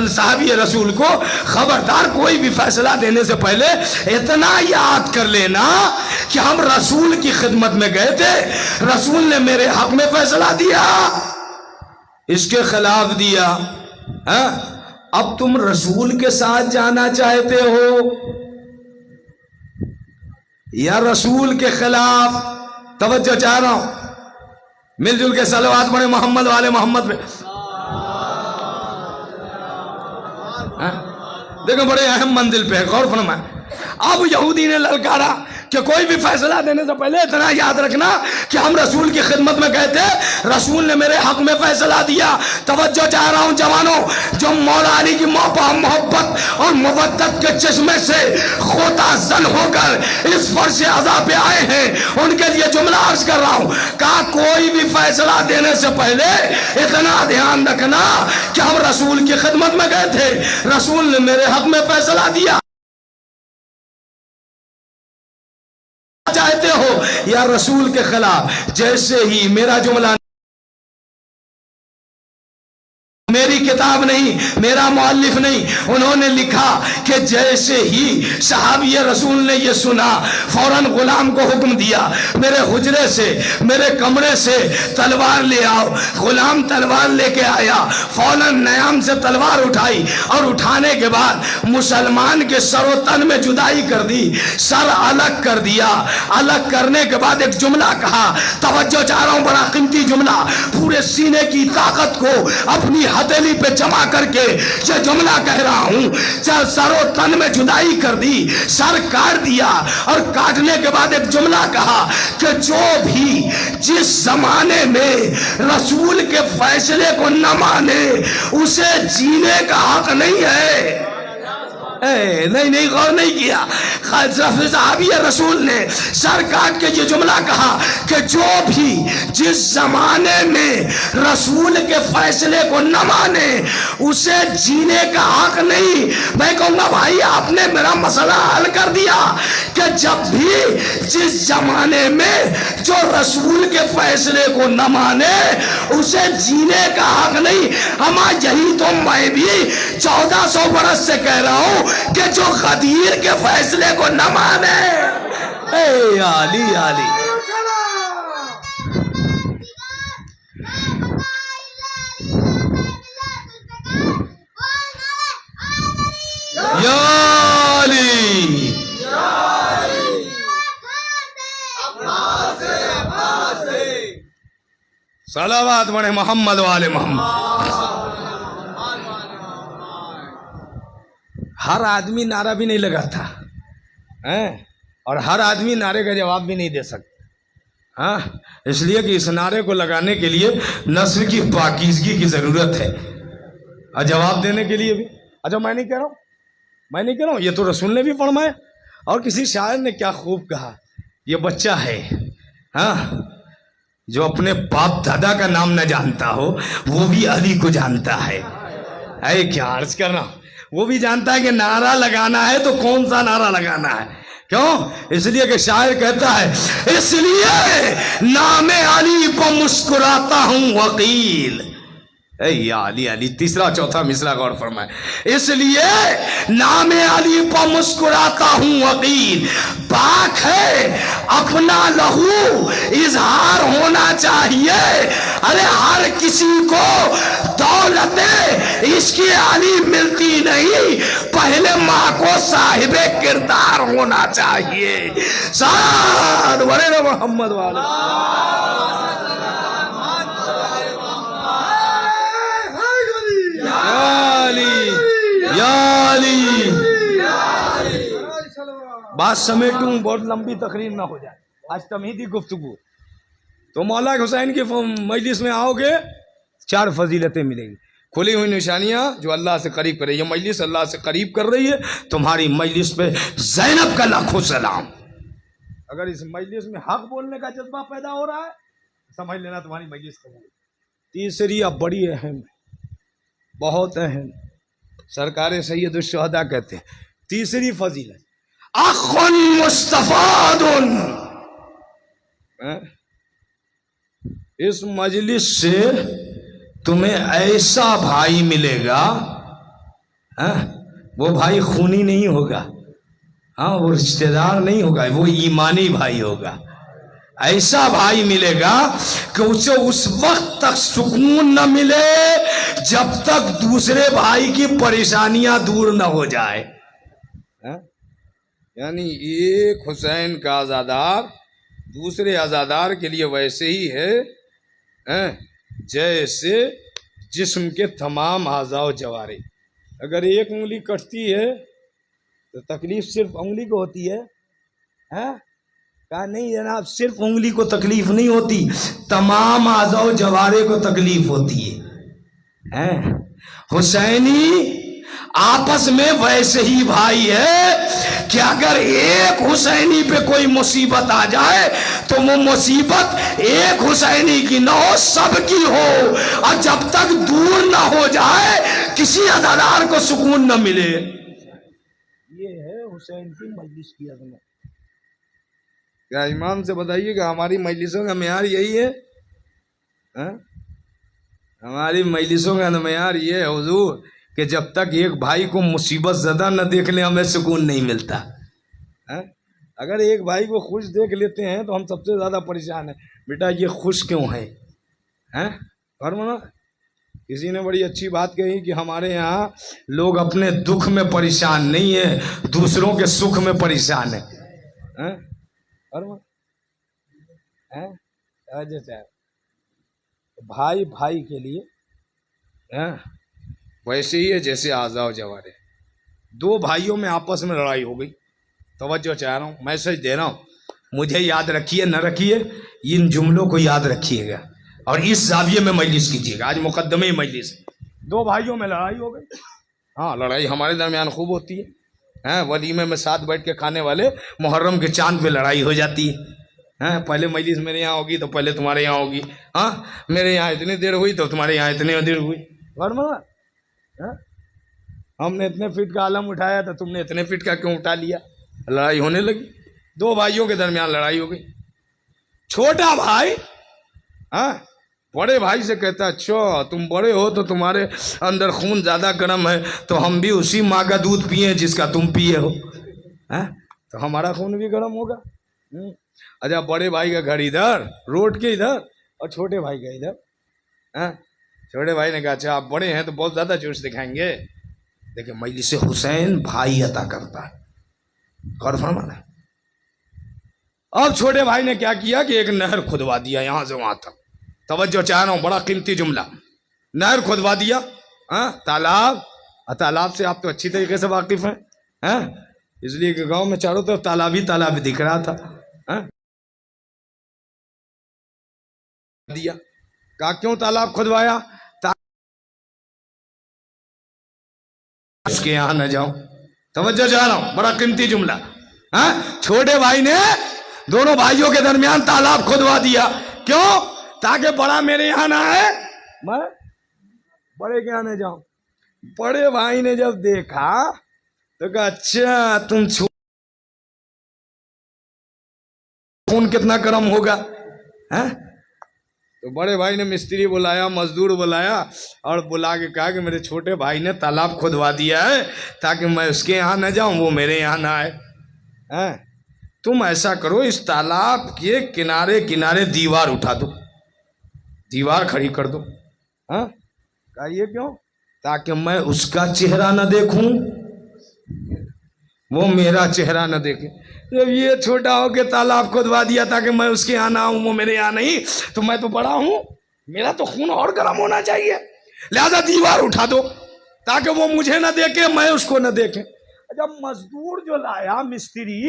صحابی رسول کو, خبردار کوئی بھی فیصلہ دینے سے پہلے اتنا یاد کر لینا کہ ہم رسول کی خدمت میں گئے تھے, رسول نے میرے حق میں فیصلہ دیا, اس کے خلاف دیا. اب تم رسول کے ساتھ جانا چاہتے ہو یا رسول کے خلاف؟ توجہ چاہ رہا ہوں, مل جل کے صلوات پڑھیں محمد والے محمد پہ. دیکھو بڑے اہم منزل پہ غور فرمائیں. اب یہودی نے للکارا کہ کوئی بھی فیصلہ دینے سے پہلے اتنا یاد رکھنا کہ ہم رسول کی خدمت میں گئے تھے, رسول نے میرے حق میں فیصلہ دیا. توجہ چاہ رہا ہوں جوانوں, جو مولا علی کی محبت اور مودت کے چشمے سے غوطہ زن ہو کر اس فرش عذاب پہ آئے ہیں, ان کے لیے جملہ عرض کر رہا ہوں. کہا کوئی بھی فیصلہ دینے سے پہلے اتنا دھیان رکھنا کہ ہم رسول کی خدمت میں گئے تھے, رسول نے میرے حق میں فیصلہ دیا. چاہتے ہو یا رسول کے خلاف؟ جیسے ہی میرا جملہ, میری کتاب نہیں, میرا مؤلف نہیں, انہوں نے لکھا کہ جیسے ہی صحابی رسول نے یہ سنا فوراً غلام کو حکم دیا میرے حجرے سے, میرے کمرے سے تلوار لے آؤ. غلام تلوار لے کے آیا, فوراً نیام سے تلوار اٹھائی اور اٹھانے کے بعد مسلمان کے سر و تن میں جدائی کر دی, سر الگ کر دیا. الگ کرنے کے بعد ایک جملہ کہا, توجہ چاہ رہا ہوں, بڑا قیمتی جملہ, پورے سینے کی طاقت کو اپنی ہتھیلی پہ جمع کر کے یہ جملہ کہہ رہا ہوں. سر و تن میں جدائی کر دی, سر کاٹ دیا, اور کاٹنے کے بعد ایک جملہ کہا کہ جو بھی جس زمانے میں رسول کے فیصلے کو نہ مانے اسے جینے کا حق نہیں ہے. نہیں غور نہیں کیا. صحابی رسول نے سر کاٹ کے یہ جملہ کہا کہ جو بھی جس زمانے میں رسول کے فیصلے کو نہ مانے اسے جینے کا حق نہیں. میں کہوں گا بھائی آپ نے میرا مسئلہ حل کر دیا کہ جب بھی جس زمانے میں جو رسول کے فیصلے کو نہ مانے اسے جینے کا حق نہیں. ہمارا یہی تو میں بھی 1400 برس سے کہہ رہا ہوں کہ جو غدیر کے فیصلے کو نہ مانے. اے علی علی, یا علی, صلوات پڑھیں محمد والے محمد. ہر آدمی نعرہ بھی نہیں لگاتا اور ہر آدمی نعرے کا جواب بھی نہیں دے سکتا. اس لیے کہ اس نعرے کو لگانے کے لیے نثر کی پاکیزگی کی ضرورت ہے, اور جواب دینے کے لیے بھی. اچھا میں نہیں کہہ رہا ہوں, یہ تو رسول نے بھی فرمایا. اور کسی شاعر نے کیا خوب کہا, یہ بچہ ہے جو اپنے باپ دادا کا نام نہ جانتا ہو وہ بھی علی کو جانتا ہے. اے کیا عرض کرنا, وہ بھی جانتا ہے کہ نعرہ لگانا ہے تو کون سا نعرہ لگانا ہے. کیوں؟ اس لیے کہ شاعر کہتا ہے اس لیے نام علی پہ مسکراتا ہوں وکیل. اے یا علی علی, تیسرا چوتھا مصرع غور فرمائے. اس لیے نام علی پہ مسکراتا ہوں وکیل. پاک ہے اپنا لہو اظہار ہونا چاہیے. ارے ہر کسی کو دولت عشق علی ملتی نہیں, پہلے ماں کو صاحب کردار ہونا چاہیے. ساتھ بڑے محمد والا. یا علی, بات سمیٹوں, بہت لمبی تقریر نہ ہو جائے, آج تمہیدی گفتگو. تو مولا حسین کی مجلس میں آؤ گے 4 فضیلتیں ملیں گی. کھلی ہوئی نشانیاں جو اللہ سے قریب کرے. یہ مجلس اللہ سے قریب کر رہی ہے. تمہاری مجلس پہ زینب کا لاکھوں سلام. اگر اس مجلس میں حق بولنے کا جذبہ پیدا ہو رہا ہے سمجھ لینا تمہاری مجلس قبول. تیسری اب بڑی اہم, بہت اہم, سرکار سید الشہداء کہتے ہیں تیسری فضیلت اخ مستفاد، اس مجلس سے تمہیں ایسا بھائی ملے گا، وہ بھائی خونی نہیں ہوگا، وہ رشتہ دار نہیں ہوگا، وہ ایمانی بھائی ہوگا. ایسا بھائی ملے گا کہ اسے اس وقت تک سکون نہ ملے جب تک دوسرے بھائی کی پریشانیاں دور نہ ہو جائے. یعنی ایک حسین کا عزادار دوسرے عزادار کے لیے ویسے ہی ہے جیسے جسم کے تمام اعضاء و جوارح. اگر ایک انگلی کٹتی ہے تو تکلیف صرف انگلی کو ہوتی ہے؟ کہا نہیں جناب، صرف انگلی کو تکلیف نہیں ہوتی، تمام اعضاء و جوارح کو تکلیف ہوتی ہے. حسینی آپس میں ویسے ہی بھائی ہے کہ اگر ایک حسینی پہ کوئی مصیبت آ جائے تو وہ مصیبت ایک حسینی کی نہ ہو، سب کی ہو، اور جب تک دور نہ ہو جائے کسی عزادار کو سکون نہ ملے. یہ ہے حسین کی مجلس کی عظمت. کیا امام سے بتائیے کہ ہماری مجلسوں کا معیار یہی ہے؟ ہماری مجلسوں کا معیار یہ ہے حضور کہ جب تک ایک بھائی کو مصیبت زدہ نہ دیکھ لیں ہمیں سکون نہیں ملتا. اگر ایک بھائی کو خوش دیکھ لیتے ہیں تو ہم سب سے زیادہ پریشان ہیں. بیٹا یہ خوش کیوں ہے؟ فرمانا کسی نے بڑی اچھی بات کہی کہ ہمارے یہاں لوگ اپنے دکھ میں پریشان نہیں ہیں، دوسروں کے سکھ میں پریشان ہیں. بھائی بھائی کے لیے ویسے ہی ہے جیسے اعضاء و جوارح. دو بھائیوں میں آپس میں لڑائی ہو گئی. توجہ چاہ رہا ہوں، میسج دے رہا ہوں، مجھے یاد رکھیے نہ رکھیے ان جملوں کو یاد رکھیے گا اور اس زاویے میں مجلس کیجیے گا. آج مقدمے مجلس دو بھائیوں میں لڑائی ہو گئی. لڑائی ہمارے درمیان خوب ہوتی ہے. ولیمے میں ساتھ بیٹھ کے کھانے والے محرم کے چاند پہ لڑائی ہو جاتی ہے. پہلے مجلس میرے یہاں ہوگی تو پہلے تمہارے یہاں ہوگی. میرے یہاں اتنی دیر ہوئی تو تمہارے یہاں اتنی دیر ہوئی. ہم نے اتنے فٹ کا عالم اٹھایا تو تم نے اتنے فٹ کا کیوں اٹھا لیا؟ لڑائی ہونے لگی. دو بھائیوں کے درمیان لڑائی ہو گئی. چھوٹا بھائی بڑے بھائی سے کہتا اچھا تم بڑے ہو تو تمہارے اندر خون زیادہ گرم ہے تو ہم بھی اسی ماں کا دودھ پیئے جس کا تم پیے ہو، تو ہمارا خون بھی گرم ہوگا. اچھا بڑے بھائی کا گھر ادھر روڈ کے ادھر اور چھوٹے بھائی کا ادھر. چھوٹے بھائی نے کہا اچھا آپ بڑے ہیں تو بہت زیادہ جوش دکھائیں گے. دیکھیں مجلس حسین بھائی عطا کرتا ہے. غور فرمانا. اب چھوٹے بھائی نے کیا کیا کہ ایک نہر کھدوا دیا یہاں سے وہاں تک. توجہ چاہ رہا ہوں، بڑا قیمتی جملہ. نہر کھدوا دیا. تالاب، تالاب سے آپ تو اچھی طریقے سے واقف ہیں، اس لیے کہ گاؤں میں چاروں طرف تالاب ہی تالاب دکھ رہا تھا. دیا کہا کیوں تالاب کھدوایا؟ اس کے یہاں نہ جاؤ. توجہ چاہ رہا ہوں، بڑا قیمتی جملہ. چھوٹے بھائی نے دونوں بھائیوں کے درمیان تالاب کھدوا دیا. کیوں؟ تاکہ بڑا میرے یہاں نہ آئے، میں بڑے کے یہاں نہ جاؤں. بڑے بھائی نے جب دیکھا تو کہا اچھا تم خون کتنا گرم ہوگا. تو بڑے بھائی نے مستری بلایا، مزدور بلایا اور بلا کے کہا کہ میرے چھوٹے بھائی نے تالاب کھدوا دیا ہے تاکہ میں اس کے یہاں نہ جاؤں، وہ میرے یہاں نہ آئے. تم ایسا کرو اس تالاب کے کنارے کنارے دیوار اٹھا دو، دیوار کھڑی کر دو. کہا یہ کیوں؟ تاکہ میں اس کا چہرہ نہ دیکھوں، وہ میرا چہرہ نہ دیکھے. جب یہ چھوٹا ہو کے تالاب کھدوا دیا تاکہ میں اس کے یہاں نہ آؤں، وہ میرے یہاں نہیں، تو میں تو بڑا ہوں، میرا تو خون اور گرم ہونا چاہیے، لہذا دیوار اٹھا دو تاکہ وہ مجھے نہ دیکھے میں اس کو نہ دیکھیں. جب مزدور جو لایا مستری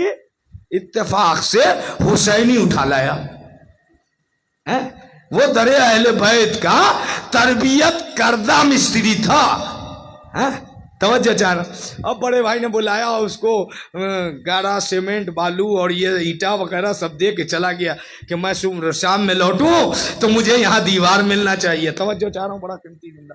اتفاق سے حسینی اٹھا لایا. وہ در اہل بیت کا تربیت کردہ مستری تھا. توجہ چاہ رہا. اب بڑے بھائی نے بلایا اس کو گارا سیمنٹ بالو اور یہ ایٹا وغیرہ سب دے کے چلا گیا کہ میں شام میں لوٹوں تو مجھے یہاں دیوار ملنا چاہیے. توجہ چاہ رہا ہوں، بڑا قیمتی جملہ.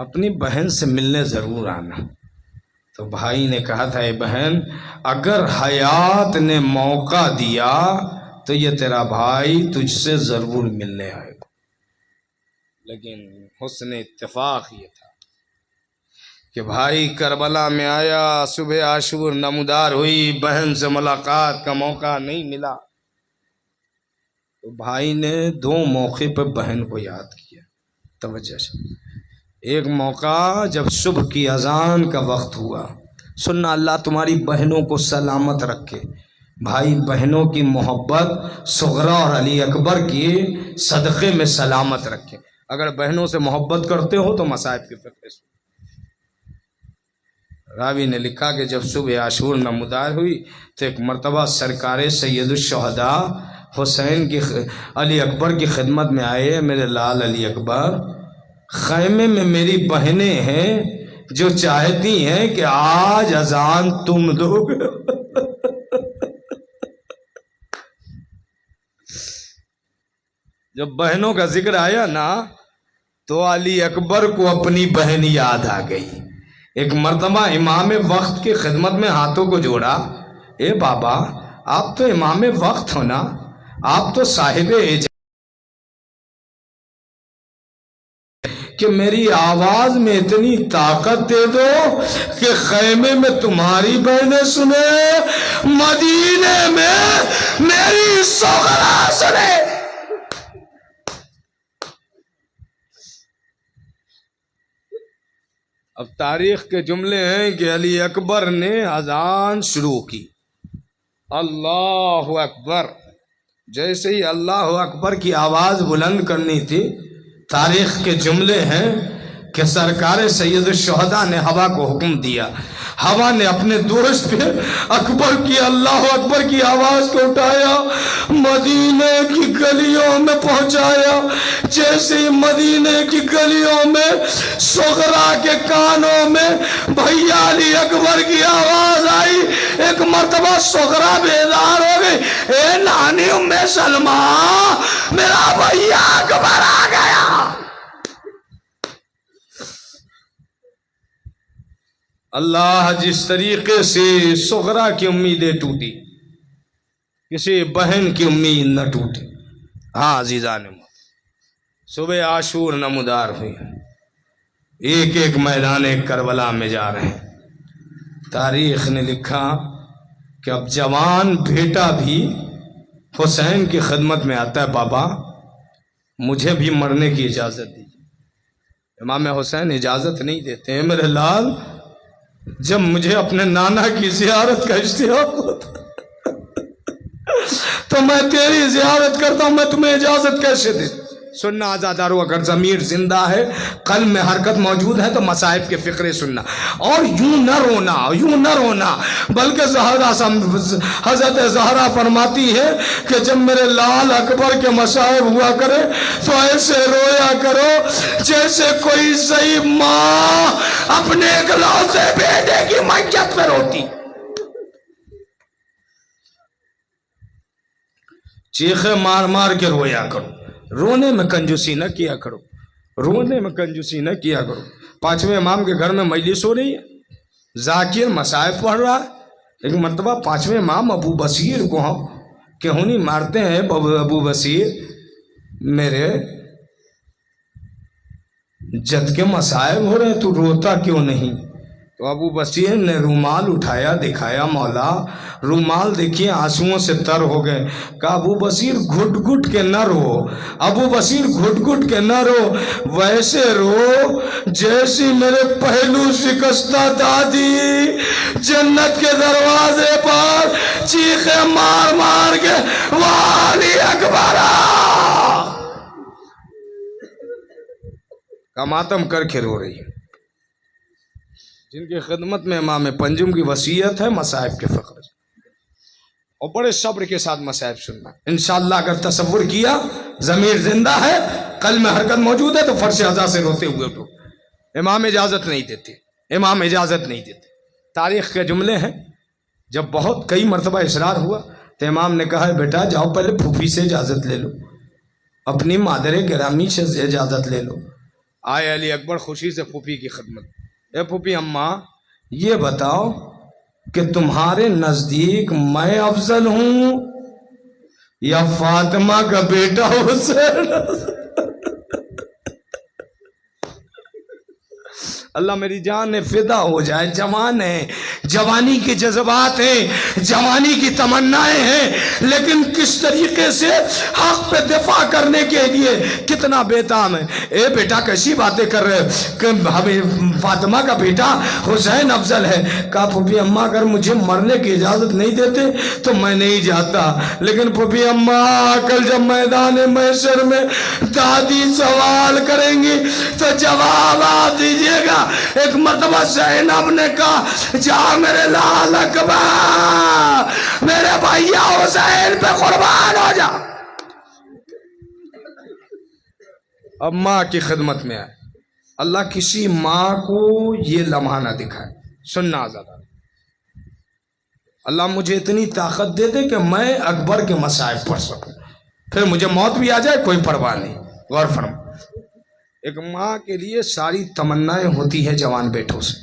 اپنی بہن سے ملنے ضرور آنا۔ تو بھائی نے کہا تھا اے بہن اگر حیات نے موقع دیا تو یہ تیرا بھائی تجھ سے ضرور ملنے آئے گا۔ لیکن حسن اتفاق یہ تھا کہ بھائی کربلا میں آیا، صبح عاشور نمودار ہوئی، بہن سے ملاقات کا موقع نہیں ملا، تو بھائی نے 2 موقع پہ بہن کو یاد کیا۔ توجہ سے، ایک موقع جب صبح کی اذان کا وقت ہوا، سننا اللہ تمہاری بہنوں کو سلامت رکھے، بھائی بہنوں کی محبت صغرا اور علی اکبر کی صدقے میں سلامت رکھے۔ اگر بہنوں سے محبت کرتے ہو تو مصائب کی فکر سنو۔ راوی نے لکھا کہ جب صبح عاشور نمودار ہوئی تو ایک مرتبہ سرکار سید الشہداء حسین کی علی اکبر کی خدمت میں آئے، میرے لال علی اکبر خیمے میں میری بہنیں ہیں جو چاہتی ہیں کہ آج اذان تم دو گے۔ جب بہنوں کا ذکر آیا نا تو علی اکبر کو اپنی بہن یاد آ گئی۔ ایک مرتبہ امام وقت کی خدمت میں ہاتھوں کو جوڑا، اے بابا آپ تو امام وقت ہو نا، آپ تو صاحب اجازت کہ میری آواز میں اتنی طاقت دے دو کہ خیمے میں تمہاری بہنیں سنے، مدینے میں میری صغرا سنے۔ اب تاریخ کے جملے ہیں کہ علی اکبر نے اذان شروع کی، اللہ اکبر، جیسے ہی اللہ اکبر کی آواز بلند کرنی تھی، تاریخ کے جملے ہیں کہ سرکار سید الشہداء نے ہوا کو حکم دیا، ہوا نے اپنے دوست پہ اکبر کی اللہ اکبر کی آواز کو اٹھایا، مدینے کی گلیوں میں پہنچایا۔ جیسے ہی مدینے کی گلیوں میں صغرا کے کانوں میں بھیا علی اکبر کی آواز آئی، ایک مرتبہ صغرا بیدار ہو گئی، اے نانی ام سلمہ میرا بھیا اکبر آ گیا۔ اللہ جس طریقے سے صغرا کی امیدیں ٹوٹی، کسی بہن کی امید نہ ٹوٹی۔ ہاں عزیزان، صبح عاشور نمودار ہوئی، ایک ایک میدان کربلا میں جا رہے ہیں۔ تاریخ نے لکھا کہ اب جوان بیٹا بھی حسین کی خدمت میں آتا ہے، بابا مجھے بھی مرنے کی اجازت دیجیے۔ امام حسین اجازت نہیں دیتے ہیں، میرے لال جب مجھے اپنے نانا کی زیارت کا اشتیاق ہوتا تو میں تیری زیارت کرتا ہوں، میں تمہیں اجازت کیسے دے؟ سننا آزادارو، اگر ضمیر زندہ ہے، قلب میں حرکت موجود ہے تو مصائب کے فقرے سننا، اور یوں نہ رونا بلکہ حضرت زہرا فرماتی ہے کہ جب میرے لال اکبر کے مصائب ہوا کرے تو ایسے رویا کرو جیسے کوئی ضعیف ماں اپنے اکلوتے بیٹے کی میت پہ روتی۔ چیخے مار مار کے رویا کرو، رونے میں کنجوسی نہ کیا کرو، رونے میں کنجوسی نہ کیا کرو۔ 5ویں امام کے گھر میں مجلس ہو رہی ہے، ذاکر مصائب پڑھ رہا ہے۔ ایک مرتبہ 5ویں امام ابو بصیر کو کہونی مارتے ہیں، ابو بصیر میرے جد کے مصائب ہو رہے ہیں، تو روتا کیوں نہیں؟ تو ابو بصیر نے رومال اٹھایا، دکھایا، مولا رومال دیکھیے آنسوؤں سے تر ہو گئے۔ کہا ابو بصیر گھٹ گھٹ کے نہ رو، ابو بصیر گھٹ گھٹ کے نہ رو، ویسے رو جیسی میرے پہلو شکستہ دادی جنت کے دروازے پر چیخے مار مار کے والی اکبر کا ماتم کر کے رو رہی ہے، جن کی خدمت میں امام پنجم کی وصیت ہے مصائب کے فقر، اور بڑے صبر کے ساتھ مصائب سننا انشاءاللہ۔ اگر تصور کیا ضمیر زندہ ہے، قلب میں حرکت موجود ہے تو فرش ازا سے روتے ہوئے اٹھو۔ امام اجازت نہیں دیتے، امام اجازت نہیں دیتے۔ تاریخ کے جملے ہیں، جب بہت کئی مرتبہ اصرار ہوا تو امام نے کہا بیٹا جاؤ پہلے پھوپھی سے اجازت لے لو، اپنی مادر گرامی سے اجازت لے لو، آئے علی اکبر خوشی سے پھوپھی کی خدمت. اے پھوپھی اماں یہ بتاؤ کہ تمہارے نزدیک میں افضل ہوں یا فاطمہ کا بیٹا حسین؟ اللہ میری جان فدا ہو جائے. جوان ہے، جوانی کے جذبات ہیں، جوانی کی تمنائیں ہیں، لیکن کس طریقے سے حق پہ دفاع کرنے کے لیے کتنا بیتام ہے. اے بیٹا کیسی باتیں کر رہے کہ ہمیں فاطمہ کا بیٹا حسین افضل ہے. کہا پھوپھی اماں اگر مجھے مرنے کی اجازت نہیں دیتے تو میں نہیں جاتا، لیکن پھوپھی اماں کل جب میدان محشر میں دادی سوال کریں گی تو جواب آپ دیجیے گا. ایک مرتبہ زینب نے کہا جا میرے لال اکبر میرے بھائیا حسین پہ قربان ہو جا. اب ماں کی خدمت میں آئے. اللہ کسی ماں کو یہ لمحہ نہ دکھائے. سننا آزاد، اللہ مجھے اتنی طاقت دے دے کہ میں اکبر کے مصائب پڑھ سکوں، پھر مجھے موت بھی آ جائے کوئی پرواہ نہیں. غور فرما، ایک ماں کے لیے ساری تمنائیں ہوتی ہے جوان بیٹوں سے.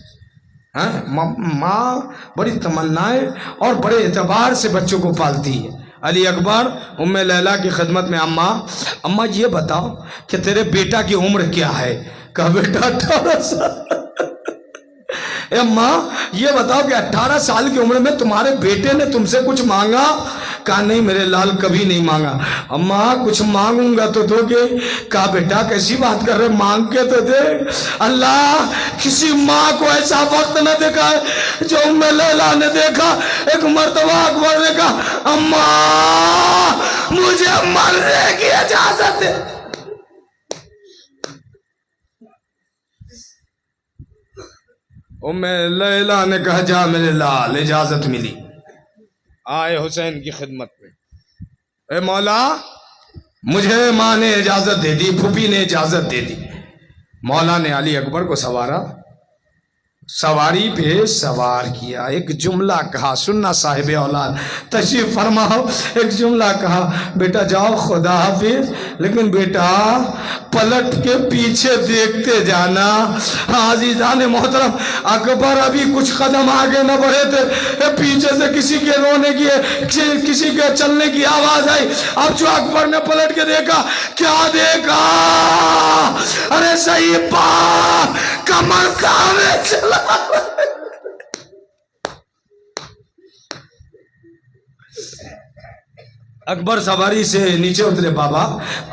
ماں بڑی تمنائیں اور بڑے اعتبار سے بچوں کو پالتی ہے. علی اکبر ام لیلہ کی خدمت میں اماں یہ بتاؤ کہ تیرے بیٹا کی عمر کیا ہے؟ کہا بیٹا 18 سال. اے اماں یہ بتاؤ کہ 18 سال کی عمر میں تمہارے بیٹے نے تم سے کچھ مانگا؟ کہا نہیں میرے لال کبھی نہیں مانگا. اماں کچھ مانگوں گا تو دو گے؟ کہا بیٹا کیسی بات کر رہے، مانگ کے تو دے. اللہ کسی ماں کو ایسا وقت نہ دیکھا ہے جو ام لیلہ نے دیکھا. ایک مرتبہ اکبر نے کہا اماں مجھے مرنے کی اجازت ہے. ام لیلہ نے کہا جا میرے لال. اجازت ملی. آئے حسین کی خدمت میں. اے مولا مجھے ماں نے اجازت دے دی، پھوپھی نے اجازت دے دی. مولا نے علی اکبر کو سوارا، سواری پہ سوار کیا. ایک جملہ کہا، سننا صاحب اولاد تشریف فرماؤ. ایک جملہ کہا بیٹا جاؤ خدا حافظ، لیکن بیٹا پلٹ کے پیچھے دیکھتے جانا. عزیزان محترم اکبر ابھی کچھ قدم آگے نہ بڑھے تھے، پیچھے سے کسی کے رونے کی کسی کے چلنے کی آواز آئی. اب جو اکبر نے پلٹ کے دیکھا، کیا دیکھا؟ ارے صحیح پاک کمر سامنے چلا. اکبر سواری سے نیچے اترے. بابا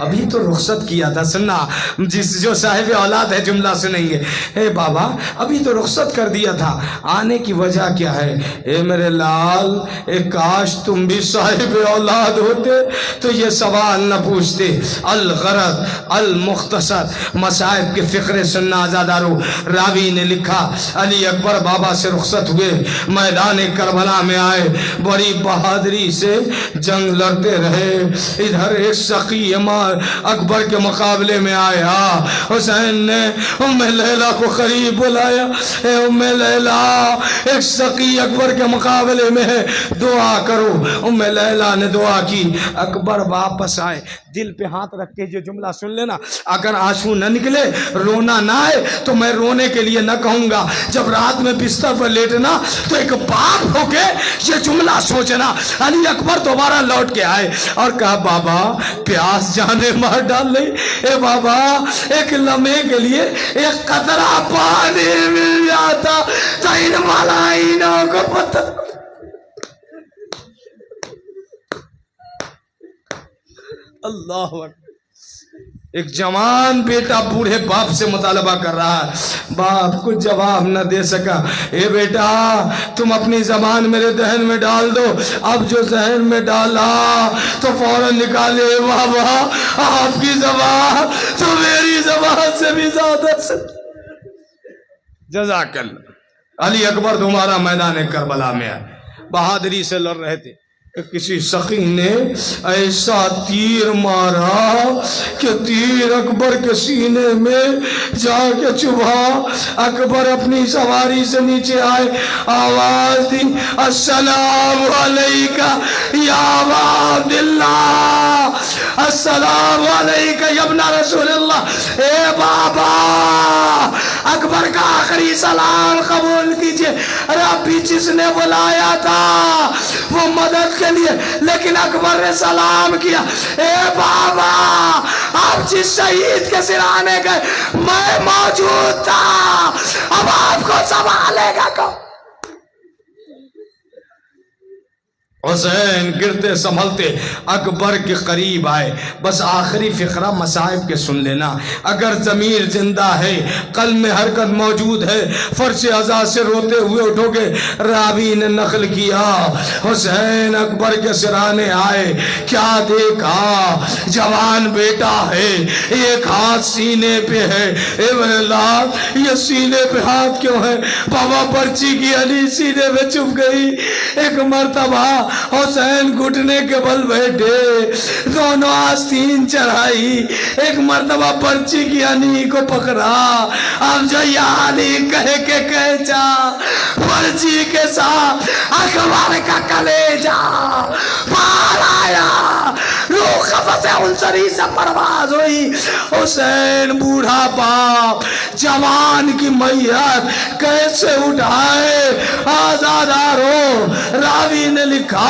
ابھی تو رخصت کیا تھا. سننا جو صاحب اولاد ہے جملہ سنیں گے. اے بابا ابھی تو رخصت کر دیا تھا، آنے کی وجہ کیا ہے؟ اے میرے لال اے کاش تم بھی صاحب اولاد ہوتے تو یہ سوال نہ پوچھتے. الغرض المختصر مصائب کے فقرے سننا آزادارو. راوی نے لکھا علی اکبر بابا سے رخصت ہوئے، میدان کربلا میں آئے، بڑی بہادری سے جنگ لڑتے رہے. ادھر ایک سخی اکبر کے مقابلے میں آیا. حسین نے ام لیلہ کو قریب بلایا. اے ام لیلہ ایک سخی اکبر کے مقابلے میں ہے، دعا کرو. ام لیلہ نے دعا کی. اکبر واپس آئے. دل پہ ہاتھ رکھ کے یہ جملہ سن لینا، اگر آنسو نہ نکلے، رونا نہ آئے تو میں رونے کے لیے نہ کہوں گا. جب رات میں بستر پر لیٹنا تو ایک باپ ہو کے یہ جملہ سوچنا. علی اکبر دوبارہ لوٹ کے آئے اور کہا بابا پیاس جانے مار ڈال لئی. اے بابا ایک لمحے کے لیے ایک قطرہ پانی مل جاتا تو ان ملائنوں کو پتہ. اللہ اکبر. ایک جوان بیٹا بوڑھے باپ سے مطالبہ کر رہا ہے. باپ کو جواب نہ دے سکا. اے بیٹا تم اپنی زبان میرے ذہن میں ڈال دو. اب جو ذہن میں ڈالا تو فوراً نکالے. بابا آپ کی زبان تو میری زبان سے بھی زیادہ سے. جزاک اللہ. علی اکبر تمہارا میدان کربلا میں ہے، بہادری سے لڑ رہے تھے. کسی سخی نے ایسا تیر مارا کہ تیر اکبر کے سینے میں جا کے چبھا. اکبر اپنی سواری سے نیچے آئے، آواز دی السلام علیکہ یا ابا عبداللہ. السلام علیکہ یا ابن رسول اللہ، اے بابا اکبر کا آخری سلام قبول کیجئے۔ ربی جس نے بلایا تھا وہ مدد کے لیے، لیکن اکبر نے سلام کیا، اے بابا آپ جس شہید کے سرانے گئے میں موجود تھا، اب آپ کو سنبھالے گا کون؟ حسین گرتے سنبھلتے اکبر کے قریب آئے۔ بس آخری فقرہ مصائب کے سن لینا، اگر ضمیر زندہ ہے، قلب میں حرکت موجود ہے، فرش عزا سے روتے ہوئے اٹھو گے۔ راوی نے نقل کیا حسین اکبر کے سرانے آئے، کیا دیکھا؟ جوان بیٹا ہے، ایک ہاتھ سینے پہ ہے۔ اے اللہ یہ سینے پہ ہاتھ کیوں ہے؟ بابا پرچی کی علی سینے پہ چھپ گئی۔ ایک مرتبہ حسین گھٹنے کے بل بیٹھے، دونوں آستین چڑھائی، ایک مرتبہ پرچی کی علی کو پکڑا۔ اب جو یہ علی کہے کہ کہہ جا، پرچی کے ساتھ اکبر کا کلیجہ باہر آیا، روح قفس عنصری سے پرواز ہوئی۔ حسین بوڑھا باپ جوان کی میت کیسے اٹھائے؟ آزادار ہو۔ راوی نے لکھا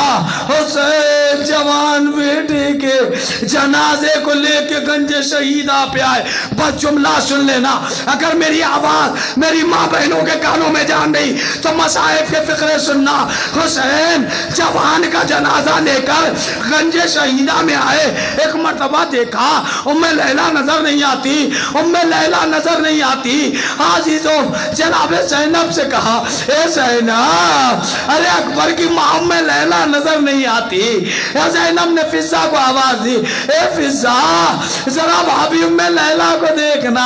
حسین جوان بیٹے کے جنازے کو لے کے گنج شہیدہ پہ آئے۔ بس جملہ سن لینا، اگر میری آواز میری ماں بہنوں کے کانوں میں جان رہی تو مصائب کے فقرے سننا۔ حسین جوان کا جنازہ لے کر گنج شہیدہ میں آئے، ایک مرتبہ دیکھا ام لیلہ نظر نہیں آتی، ام لیلہ نظر نہیں آتی۔ عزیزوں جناب زینب سے کہا اے زینب، ارے اکبر کی ماں ام لیلہ نظر نہیں آتی۔ زینب نے فضہ کو آواز دی، اے فضہ ذرا بھابی ام لیلہ کو دیکھنا۔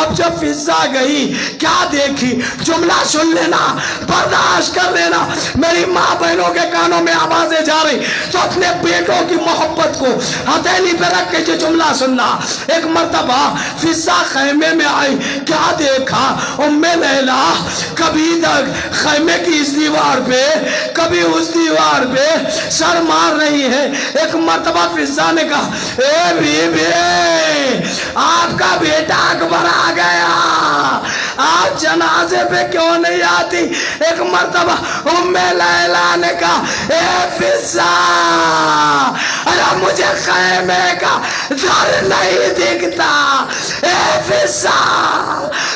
اب جب فضہ گئی کیا دیکھی؟ جملہ سن لینا، برداشت کر لینا۔ میری ماں بہنوں کے کانوں میں آوازیں جا رہی تو اپنے بیٹوں کی محبت کو ہتھیلی پہ رکھ کے یہ جملہ سننا۔ ایک مرتبہ فضہ خیمے میں آئی، کیا دیکھا؟ ام لیلہ کبھی خیمے کی اس دیوار پہ کبھی اس دیوار پہ سر مار رہی ہے۔ ایک مرتبہ فضہ نے کہا اے بی بی آپ کا بیٹا اکبر آ گیا، آپ جنازے پہ کیوں نہیں آتی؟ ایک مرتبہ ام لیلہ نے کہا اے فضہ ارے مجھے خیمے کا در نہیں دکھتا، اے فضہ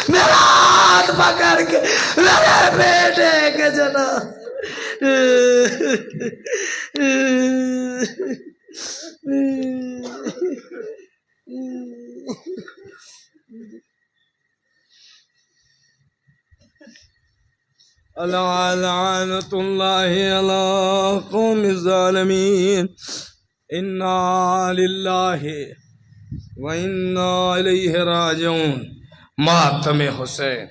میرا ہاتھ پکڑ کے میرے بیٹے کے جنازے لعنت اللہ علی قوم الظالمین، انا للہ و انا الیہ راجعون۔ ماتم حسین۔